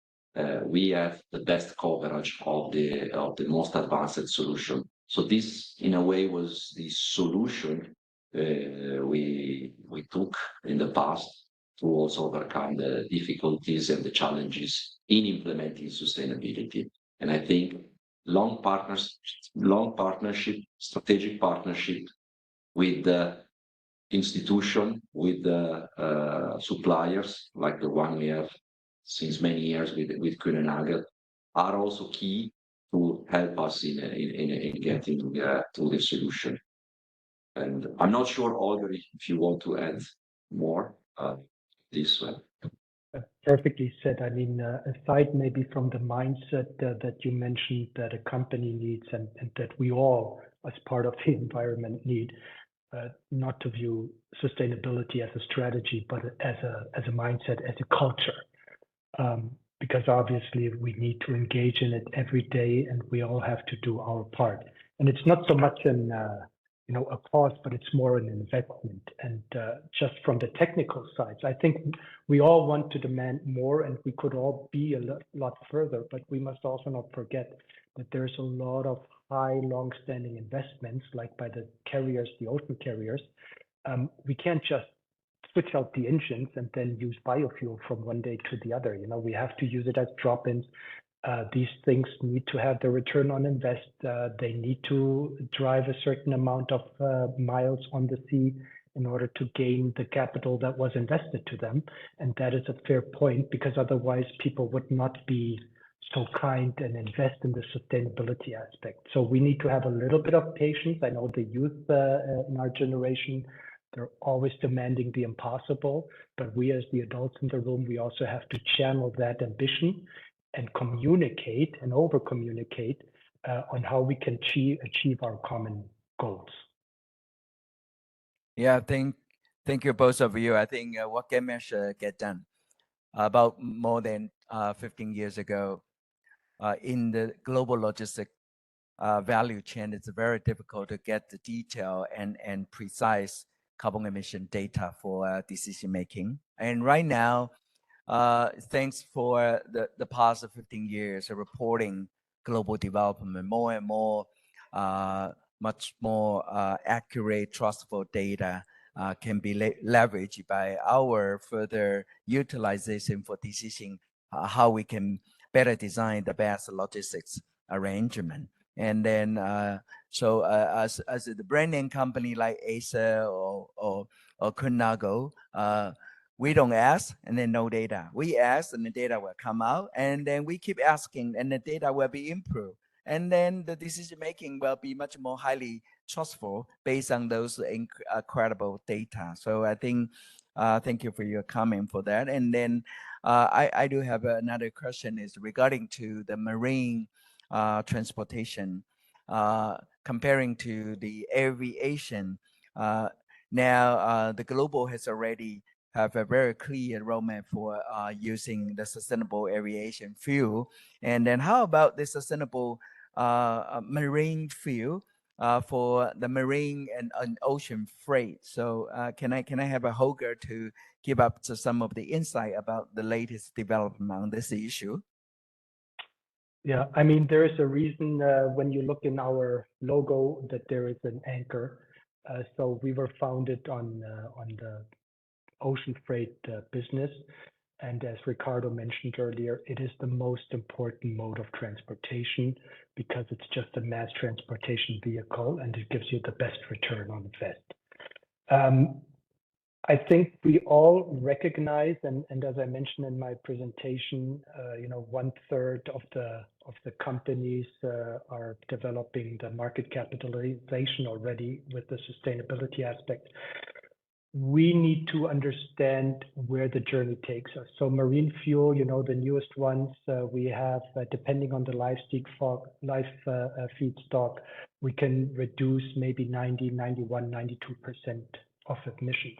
we have the best coverage of the most advanced solution. So this, in a way, was the solution we took in the past to also overcome the difficulties and the challenges in implementing sustainability. And I think long partnership, strategic partnership with the institution, with the suppliers, like the one we have since many years with Kühne+Nagel, are also key to help us in getting to the solution. And I'm not sure, Olga, if you want to add more this way. Perfectly said. I mean, aside maybe from the mindset that you mentioned that a company needs and that we all, as part of the environment, need, not to view sustainability as a strategy, but as a mindset, as a culture. Because obviously we need to engage in it every day, and we all have to do our part. And it's not so much an a cost, but it's more an investment. And just from the technical sides, I think we all want to demand more, and we could all be a lot further. But we must also not forget that there's a lot of high, long-standing investments, like by the carriers, the ocean carriers. We can't just switch out the engines and then use biofuel from one day to the other. We have to use it as drop-ins. These things need to have the return on invest. They need to drive a certain amount of miles on the sea in order to gain the capital that was invested to them. And that is a fair point, because otherwise people would not be so kind and invest in the sustainability aspect. So we need to have a little bit of patience. I know the youth in our generation, they're always demanding the impossible, but we as the adults in the room, we also have to channel that ambition and communicate and over communicate on how we can achieve our common goals. Yeah, thank you both of you. I think what Ganesh get done about more than 15 years ago in the global logistic value chain. It's very difficult to get the detail and precise carbon emission data for decision making. And right now, thanks for the past 15 years of reporting global development, more and more, much more accurate, trustful data can be leveraged by our further utilization for decision how we can better design the best logistics arrangement. And then as the brand name company like Acer or Kunago, we don't ask and then no data. We ask and the data will come out, and then we keep asking and the data will be improved. And then the decision making will be much more highly trustful based on those credible data. So I think, thank you for your comment for that. And then I do have another question is regarding to the marine transportation, comparing to the aviation. Now the global has already have a very clear roadmap for using the sustainable aviation fuel. And then how about the sustainable marine fuel for the marine and ocean freight? So can I have a Holger to give up to some of the insight about the latest development on this issue? Yeah, I mean, there is a reason when you look in our logo that there is an anchor. So we were founded on the ocean freight business. And as Ricardo mentioned earlier, it is the most important mode of transportation because it's just a mass transportation vehicle and it gives you the best return on invest. I think we all recognize, and as I mentioned in my presentation, 1/3 of the companies are developing the market capitalization already with the sustainability aspect. We need to understand where the journey takes us. So marine fuel, the newest ones, we have, depending on the live feedstock, we can reduce maybe 90, 91, 92% of emissions.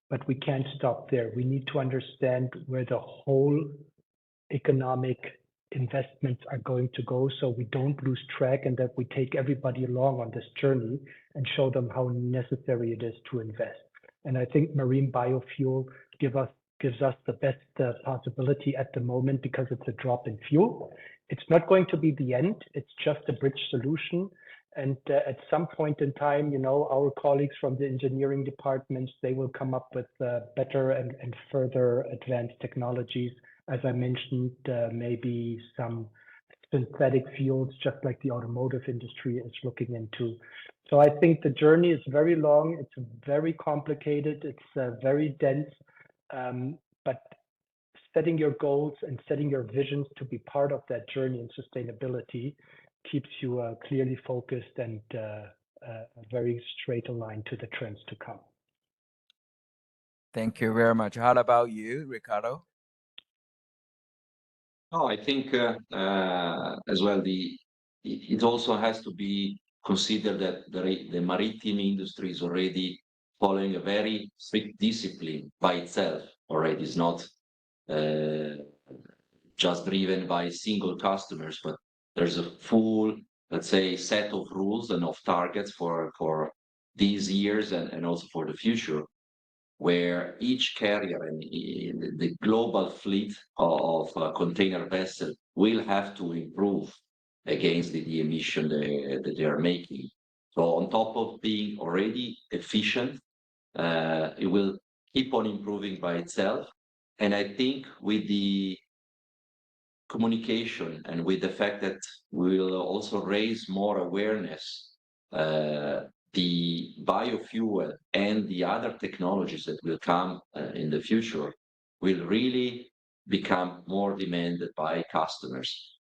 But we can't stop there. We need to understand where the whole economic investments are going to go so we don't lose track and that we take everybody along on this journey and show them how necessary it is to invest. And I think marine biofuel gives us the best possibility at the moment because it's a drop in fuel. It's not going to be the end. It's just a bridge solution. And at some point in time, our colleagues from the engineering departments, they will come up with better and further advanced technologies. As I mentioned, maybe some synthetic fuels, just like the automotive industry is looking into. So I think the journey is very long. It's very complicated. It's very dense. But setting your goals and setting your visions to be part of that journey in sustainability keeps you clearly focused and very straight aligned to the trends to come. Thank you very much. How about you, Ricardo? Oh, I think as well, it also has to be considered that the maritime industry is already following a very strict discipline by itself already. It's not just driven by single customers, but there's a full, let's say, set of rules and of targets for these years and also for the future, where each carrier and the global fleet of container vessels will have to improve against the emission that they are making. So on top of being already efficient, it will keep on improving by itself. And I think with the communication and with the fact that we will also raise more awareness, the biofuel and the other technologies that will come in the future will really become more demanded by customers.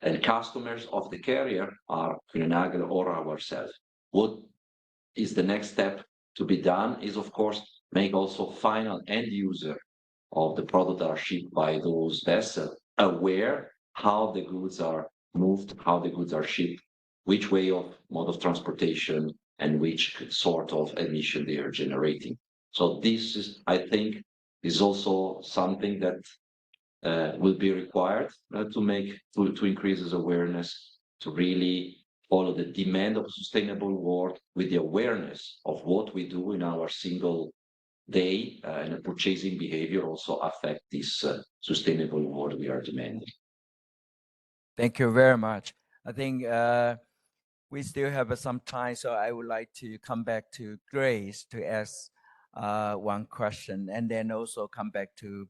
And customers of the carrier are Kühne+Nagel or ourselves. What is the next step to be done is, of course, make also final end user of the product that are shipped by those vessels aware how the goods are moved, how the goods are shipped, which way of mode of transportation, and which sort of emission they are generating. So this is, I think, is also something that will be required to increase this awareness, to really follow the demand of a sustainable world with the awareness of what we do in our single day and the purchasing behavior also affect this sustainable world we are demanding. Thank you very much. I think we still have some time, so I would like to come back to Grace to ask one question, and then also come back to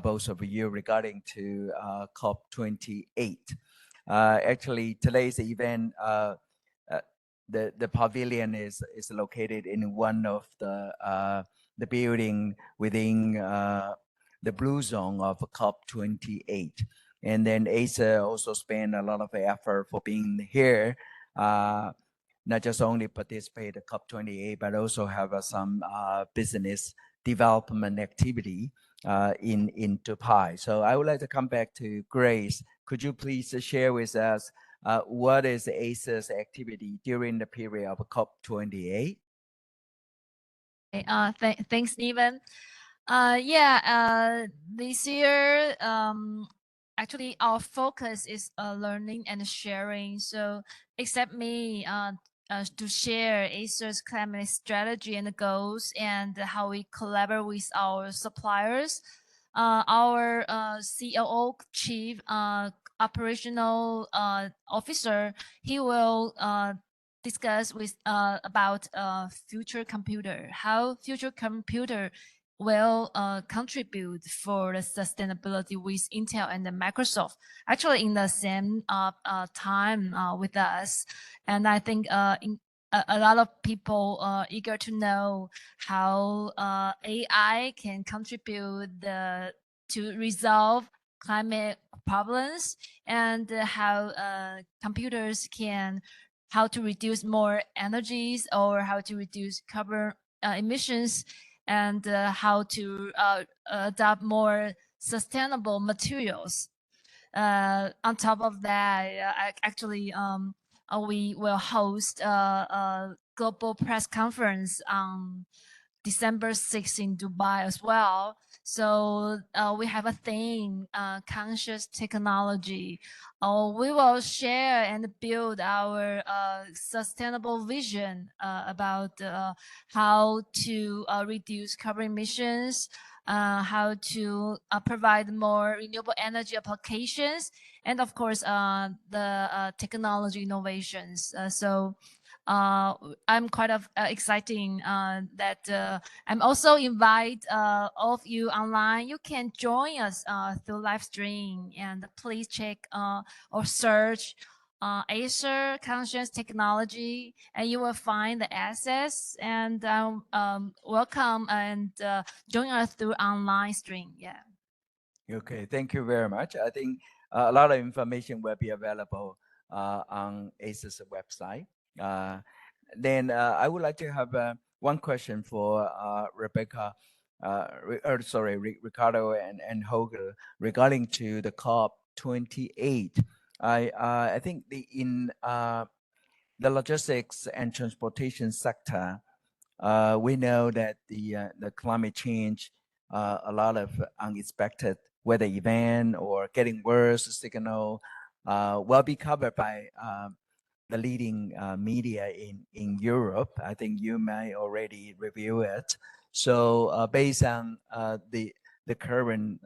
both of you regarding to COP28. Actually, today's event, the pavilion is located in one of the building within the blue zone of COP28. And then ASA also spent a lot of effort for being here, not just only participate at COP28, but also have some business development activity in Dubai. So I would like to come back to Grace. Could you please share with us what is ASA's activity during the period of COP28? Thanks, Stephen. This year, actually, our focus is learning and sharing. So, accept me to share ASA's climate strategy and goals and how we collaborate with our suppliers. Our COO, Chief Operational Officer, he will discuss with about future computer, how future computer will contribute for the sustainability with Intel and Microsoft, actually in the same time with us. And I think a lot of people are eager to know how AI can contribute to resolve climate problems, and how computers can how to reduce more energies, or how to reduce carbon emissions, and how to adopt more sustainable materials. On top of that, actually, we will host a global press conference on December 6th in Dubai as well. So we have a theme, conscious technology. We will share and build our sustainable vision about how to reduce carbon emissions, how to provide more renewable energy applications, and of course, the technology innovations. I'm quite exciting that I'm also invite all of you online. You can join us through live stream, and please check or search Acer Conscious Technology, and you will find the access. And welcome and join us through online stream. Yeah. Okay, thank you very much. I think a lot of information will be available on ASUS website. Then I would like to have one question for Rebecca, Ricardo and Holger regarding to the COP28. I think in the logistics and transportation sector, we know that the climate change, a lot of unexpected weather event or getting worse signal will be covered by the leading media in Europe. I think you may already review it. So based on the current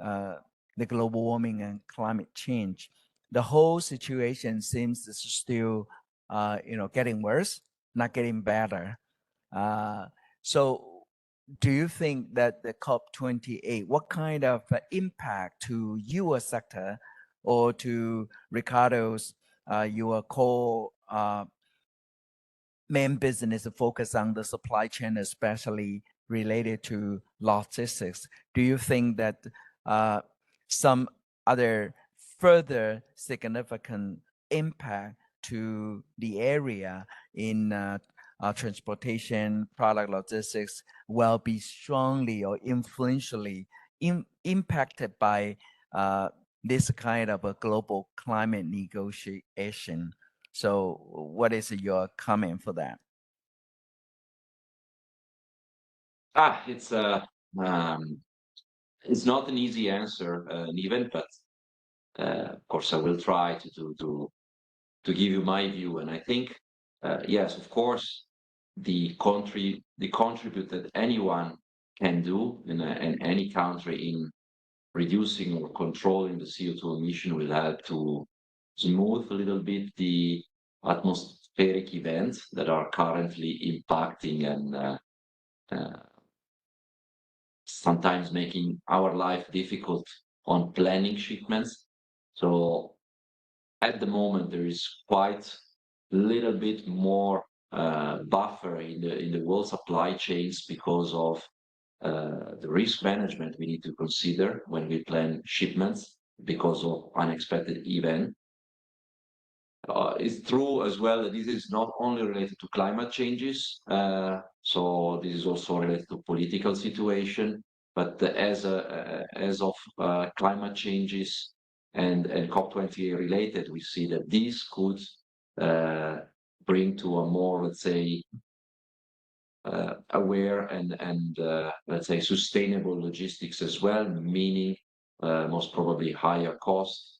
the global warming and climate change, the whole situation seems to still getting worse, not getting better. So do you think that the COP28, what kind of impact to your sector or to Ricardo's your core main business focus on the supply chain, especially related to logistics? Do you think that some other further significant impact to the area in transportation, product logistics will be strongly or influentially impacted by this kind of a global climate negotiation? So what is your comment for that? It's not an easy answer, Niven, but of course I will try to give you my view. And I think yes, of course, the contribute that anyone can do in any country in reducing or controlling the CO2 emission will help to smooth a little bit the atmospheric events that are currently impacting and sometimes making our life difficult on planning shipments. So at the moment there is quite a little bit more buffer in the world supply chains because of the risk management we need to consider when we plan shipments because of unexpected event. It's true as well that this is not only related to climate changes, so this is also related to political situation. But as of climate changes and COP28 related, we see that this could bring to a more, let's say, aware and let's say sustainable logistics as well, meaning most probably higher costs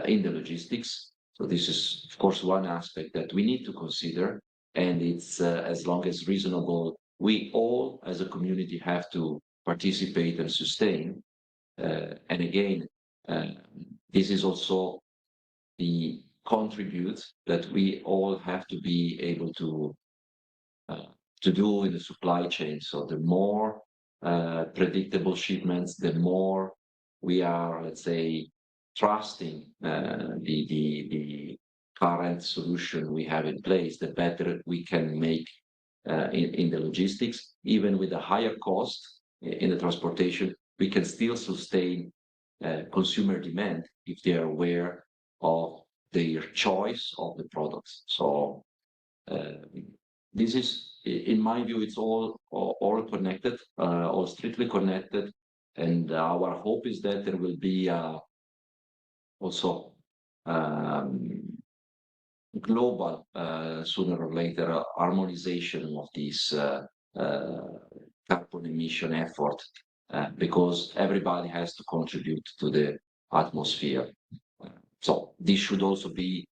in the logistics. So this is, of course, one aspect that we need to consider, and it's as long as reasonable, we all as a community have to participate and sustain. And again, this is also the contribute that we all have to be able to do in the supply chain. So the more predictable shipments, the more we are, let's say, trusting the current solution we have in place, the better we can make in the logistics. Even with a higher cost in the transportation, we can still sustain consumer demand if they are aware of their choice of the products. So this is, in my view, it's all connected, all strictly connected, and our hope is that there will be also global, sooner or later, harmonization of this carbon emission effort, because everybody has to contribute to the atmosphere. So this should also be,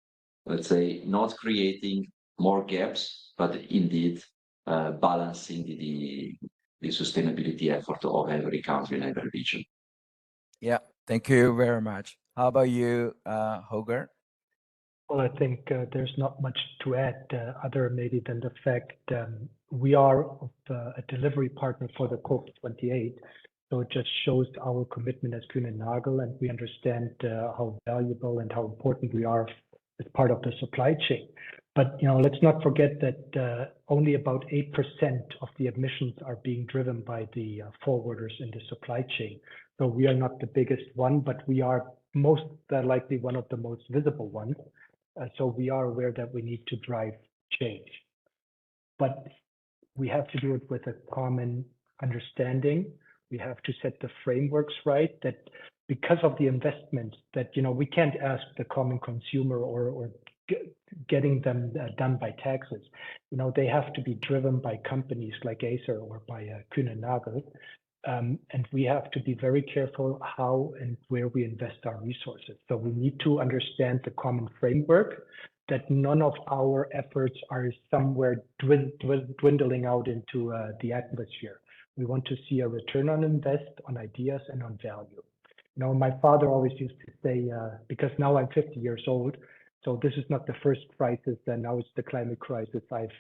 let's say, not creating more gaps, but indeed balancing the sustainability effort of every country and every region. Yeah, thank you very much. How about you, Holger? Well, I think there's not much to add other maybe than the fact we are a delivery partner for the COP28. So it just shows our commitment as Kühne+Nagel, and we understand how valuable and how important we are as part of the supply chain. But let's not forget that only about 8% of the emissions are being driven by the forwarders in the supply chain. So we are not the biggest one, but we are most likely one of the most visible ones. So we are aware that we need to drive change. But we have to do it with a common understanding. We have to set the frameworks right, that because of the investment that, we can't ask the common consumer or getting them done by taxes. They have to be driven by companies like Acer or by Kühne+Nagel. And we have to be very careful how and where we invest our resources. So we need to understand the common framework, that none of our efforts are somewhere dwindling out into the atmosphere. We want to see a return on invest, on ideas, and on value. My father always used to say, because now I'm 50 years old, so this is not the first crisis, and now it's the climate crisis. I've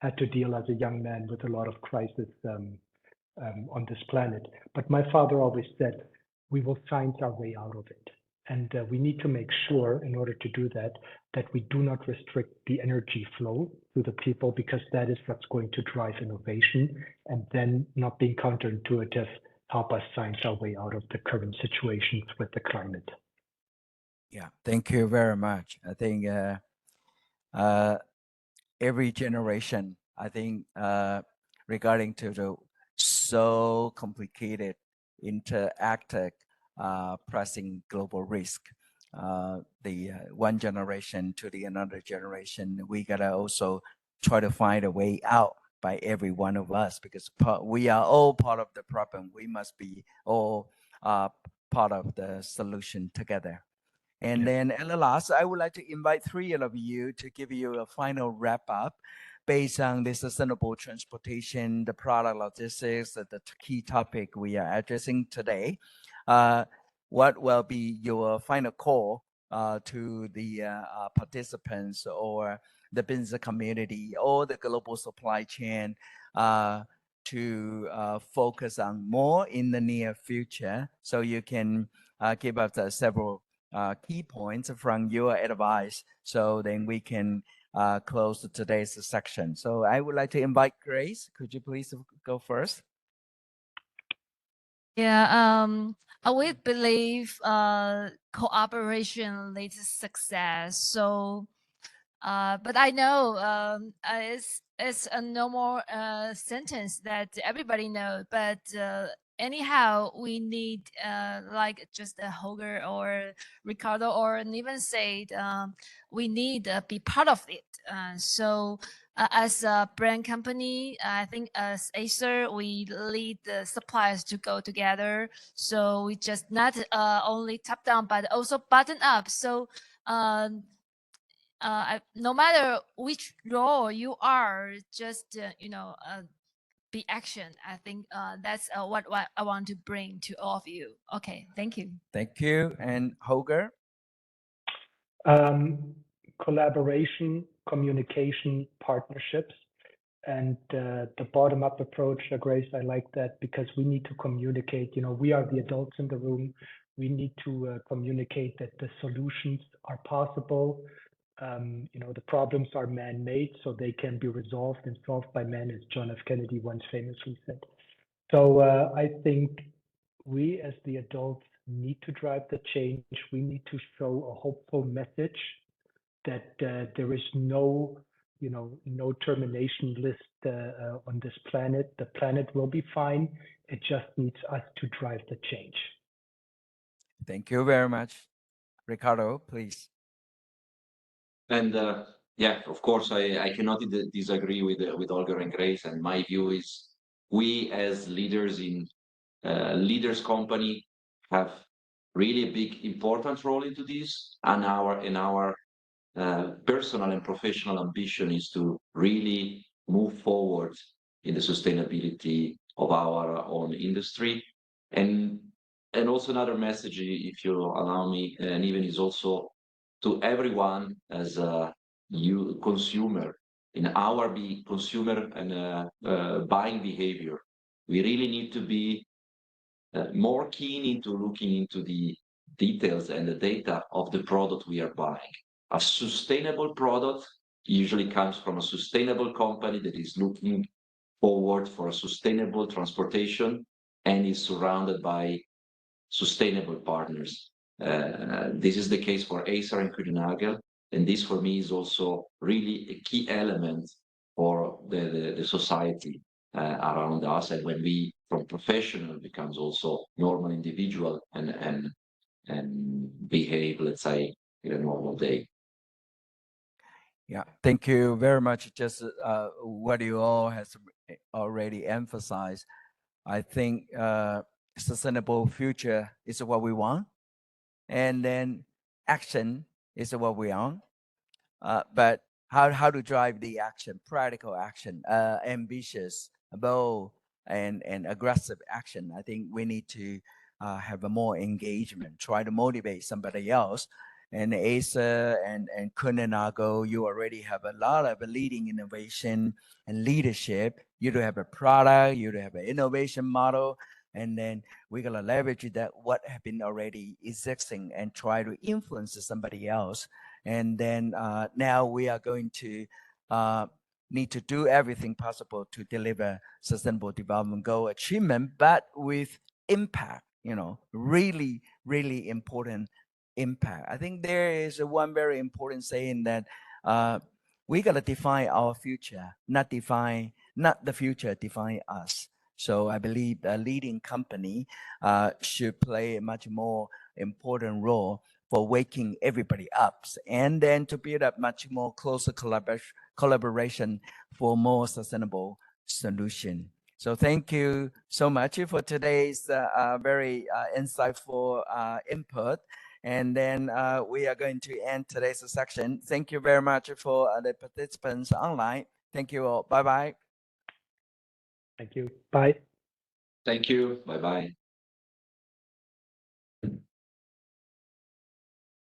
had to deal as a young man with a lot of crises on this planet. But my father always said, we will find our way out of it. And we need to make sure, in order to do that, that we do not restrict the energy flow to the people, because that is what's going to drive innovation, and then, not being counterintuitive, help us find our way out of the current situations with the climate. Yeah, thank you very much. I think every generation, I think regarding to the so complicated, interactive, pressing global risk, the one generation to the another generation, we gotta also try to find a way out by every one of us, because we are all part of the problem. We must be all part of the solution together. And then at the last, I would like to invite three of you to give you a final wrap up based on the sustainable transportation, the product logistics, the key topic we are addressing today. What will be your final call to the participants or the business community or the global supply chain to focus on more in the near future? So you can give us several key points from your advice, so then we can close today's section. So I would like to invite Grace. Could you please go first? Yeah, I would believe cooperation leads to success. So, but I know it's a normal sentence that everybody knows. But anyhow, we need like just Holger or Ricardo or even said we need to be part of it. So as a brand company, I think as Acer, we lead the suppliers to go together. So we just not only top down, but also bottom up. So no matter which role you are, just be action. I think that's what I want to bring to all of you. Okay, thank you. Thank you. And Holger? Collaboration, communication, partnerships, and the bottom-up approach, Grace, I like that because we need to communicate. We are the adults in the room. We need to communicate that the solutions are possible. The problems are man-made, so they can be resolved and solved by men, as John F. Kennedy once famously said. So I think we as the adults need to drive the change. We need to show a hopeful message that there is no termination list on this planet. The planet will be fine. It just needs us to drive the change. Thank you very much. Ricardo, please. And yeah, of course, I cannot disagree with Holger and Grace. And my view is we as leaders in leaders company have really a big important role into this, and our personal and professional ambition is to really move forward in the sustainability of our own industry. And also another message, if you allow me, and even is also to everyone as a consumer in our consumer and buying behavior. We really need to be more keen into looking into the details and the data of the product we are buying. A sustainable product usually comes from a sustainable company that is looking forward for a sustainable transportation and is surrounded by sustainable partners. This is the case for Acer and Kühne+Nagel, and this for me is also really a key element for the society around us, and when we from professional becomes also normal individual and behave, let's say, in a normal day. Yeah, thank you very much. Just what you all has already emphasized. I think sustainable future is what we want, and then action is what we want. But how to drive the action, practical action, ambitious, bold, and aggressive action. I think we need to have a more engagement, try to motivate somebody else. And Acer and Kühne+Nagel, you already have a lot of leading innovation and leadership. You do have a product, you do have an innovation model, and then we're gonna leverage that what have been already existing and try to influence somebody else. And then now we are going to need to do everything possible to deliver Sustainable Development Goal achievement, but with impact, really, really important impact. I think there is one very important saying that we got to define our future, not the future define us. So I believe the leading company should play a much more important role for waking everybody up, and then to build up much more closer collaboration for more sustainable solution. So thank you so much for today's very insightful input. And then we are going to end today's section. Thank you very much for the participants online. Thank you all. Bye-bye. Thank you. Bye. Thank you. Bye-bye.